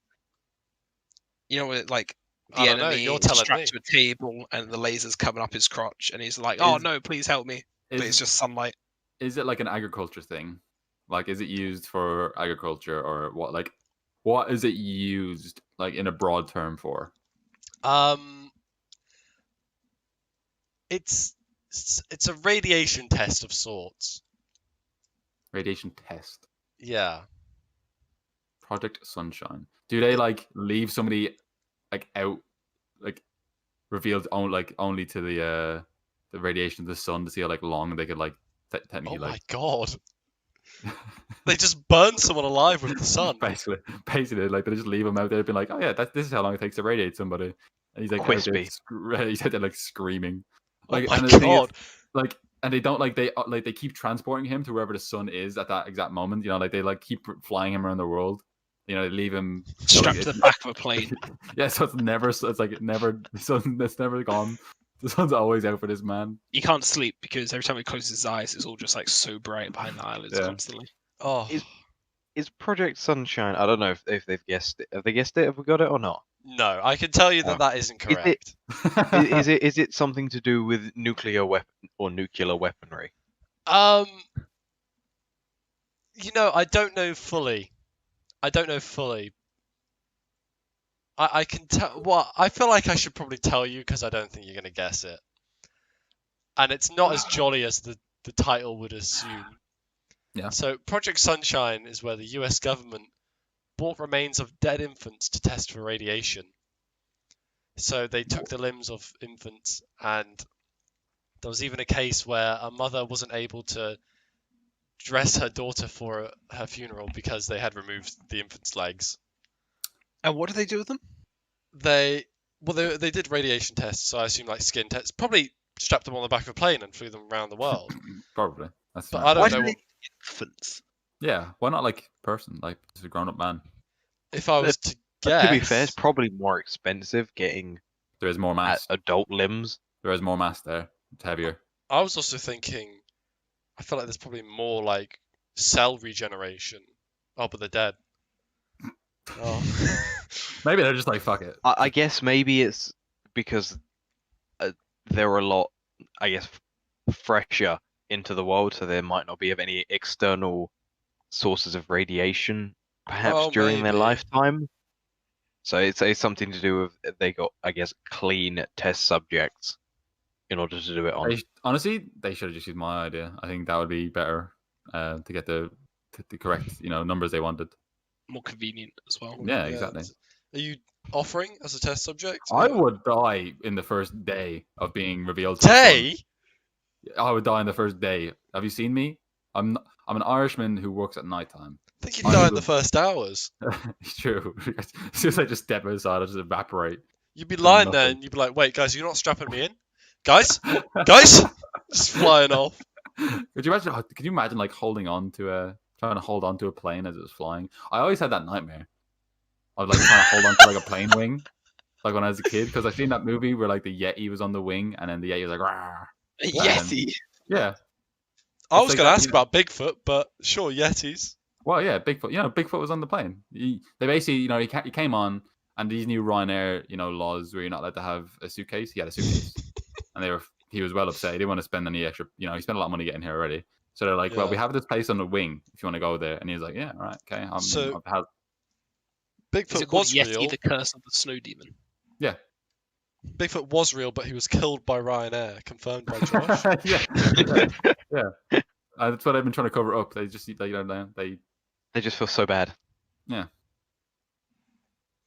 You know, where, like the I don't know, enemy you're is telling strapped me. to a table and the laser's coming up his crotch, and he's like, "Oh Is- no, please help me!" But it's just sunlight. Is it like an agriculture thing? Like, is it used for agriculture or what? Like, what is it used like in a broad term for? It's a radiation test of sorts. Radiation test. Yeah. Project Sunshine. Do they like leave somebody like out, like revealed only to the radiation of the sun to see how like long they could like technically Oh my like god. They just burn someone alive with the sun. basically like they just leave him out there being like, oh yeah, this is how long it takes to radiate somebody. And he's like out there Crispy. he's out there like screaming. Oh Like, my and the thing is, god. like, and they don't they keep transporting him to wherever the sun is at that exact moment. You know, like they like keep flying him around the world. You know, they leave him so, Strapped like, to the back of a plane. yeah, so it's like it never the sun it's never gone. The sun's always out for this man. He can't sleep because every time he closes his eyes, it's all just like so bright behind the eyelids Yeah. constantly. Oh. Is Project Sunshine? I don't know if they've guessed it. Have they guessed it? Have we got it or not? No, I can tell you that Oh. that isn't Is it- correct. Is it something to do with nuclear weapon or nuclear weaponry? I don't know fully. I can tell. Well, I feel like I should probably tell you because I don't think you're going to guess it. And it's not as jolly as the title would assume. Yeah. So, Project Sunshine is where the US government bought remains of dead infants to test for radiation. So, they took the limbs of infants, and there was even a case where a mother wasn't able to dress her daughter for her funeral because they had removed the infant's legs. And what do they do with them? They did radiation tests, so I assume like skin tests. Probably strapped them on the back of a plane and flew them around the world. Probably. That's But fine. I don't Why know do what, they infants? Yeah, why not like person, like just a grown up man? if I was to To be fair, it's guess. probably more expensive getting There is more mass. adult limbs. There is more mass there. It's heavier. I was also thinking, I feel like there's probably more like cell regeneration. Oh, but they're dead. Oh. Maybe they're just like fuck it. I guess maybe it's because they're a lot, I guess, fresher into the world, so there might not be of any external sources of radiation, perhaps Oh, during their maybe. lifetime. So it's something to do with they got, I guess, clean test subjects in order to do it on. Honestly, they should have just used my idea. I think that would be better to get the correct numbers they wanted. More convenient as well. Yeah, exactly. Are you offering as a test subject? I would die in the first day of being revealed. To the sun. Day? I would die in the first day. Have you seen me? I'm an Irishman who works at nighttime. I think you'd I die in would- the first hours. It's true. As soon as I just step outside, I just evaporate. You'd be lying there nothing. and you'd be like, wait, guys, you're not strapping me in? Guys? Guys? Just flying off. Could you imagine? Could you imagine like trying to hold on to a plane as it was flying? I always had that nightmare of like trying to hold on to like a plane wing. like when I was a kid, because I've seen that movie where like the Yeti was on the wing, and then the Yeti was like, "Rawr." A Yeah. Yeti. Yeah. I It's was like going to that, ask you know. about Bigfoot, but sure, Yetis. Well, yeah, Bigfoot. Bigfoot was on the plane. They basically, he came on, and these new Ryanair, laws where you're not allowed to have a suitcase. He had a suitcase, and he was well upset. He didn't want to spend any extra. He spent a lot of money getting here already. So they're like, well, we Yeah. have this place on the wing if you want to go there. And he was like, yeah, all right, okay. So- I'll have. Is it Bigfoot called was Yeti, real. the Curse of the Snow Demon? Yeah. Bigfoot was real, but he was killed by Ryanair, confirmed by Josh. yeah. That's what I've been trying to cover up. They just, they They just feel so bad.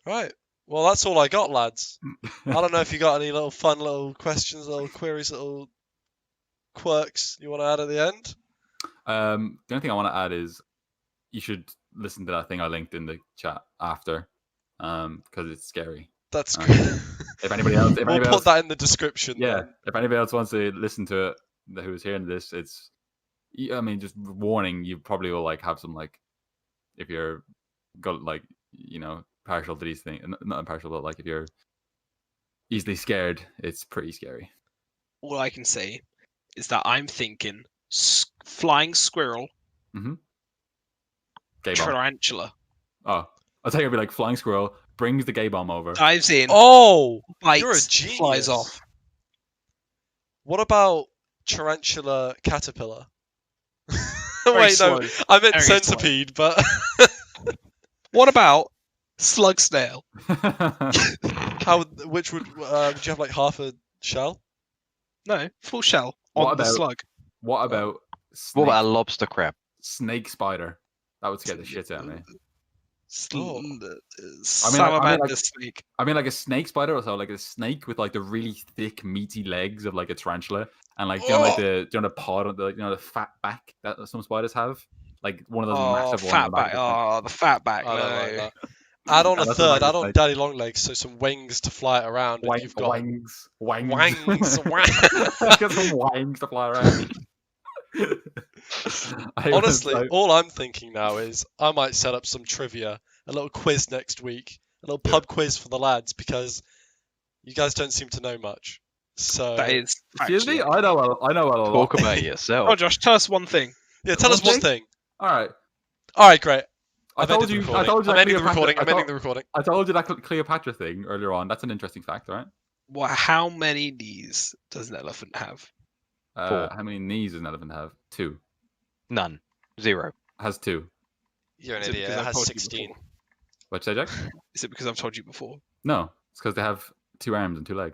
Right. Well, that's all I got, lads. I don't know if you got any little fun little questions, little queries, little quirks you want to add at the end. The only thing I want to add is you should listen to that thing I linked in the chat after, because it's scary. That's Um, great. If anybody else, We'll put that in the description. yeah, then. if anybody else wants to listen to it, who's hearing this, just warning, you probably will like have some like, if you're got like partial to these things, not impartial, but like if you're easily scared, it's pretty scary. All I can say is that I'm thinking flying squirrel, Game on. tarantula, Oh, I'll tell you, it'd be like flying squirrel brings the gay bomb over. dives in, Oh, bites, you're a genius. flies off. What about tarantula caterpillar? Very Wait, slow. no, I meant Very slow. centipede, but What about slug snail? which would you have like half a shell? No, full shell What on the about- slug. What about What about a lobster crab? snake spider? That would scare the shit out of me. Oh. Salamander snake. I mean, like a snake spider, or so like a snake with like the really thick, meaty legs of like a tarantula, and like the pod, the fat back that some spiders have, like one of those Oh, massive fat ones. back. Oh, the fat back. I don't No. like that. Add on a That's third. what I Add on like. daddy long legs, so some wings to fly it around, and you've got Wangs. wangs. Got some wangs to fly around. Honestly, all I'm thinking now is I might set up some trivia, a little quiz next week, a little pub quiz for the lads, because you guys don't seem to know much. So That is. Excuse me, factually- I know a lot. Talk about yourself. Oh, Josh, tell us one thing. yeah, tell us One one thing. All right. All right, great. I I've told ended you. the I recording. told you. I'm that ending the Cleopatra- recording. I I'm ending told- the recording. I told you that Cleopatra thing earlier on. That's an interesting fact, right? How many knees does an elephant have? Four. How many knees does an elephant have? 2. None. 0. Has 2. You're an Is it idiot. because It I've has told you 16. before? What'd you say, Jack? Is it because I've told you before? No, it's because they have 2 arms and 2 legs.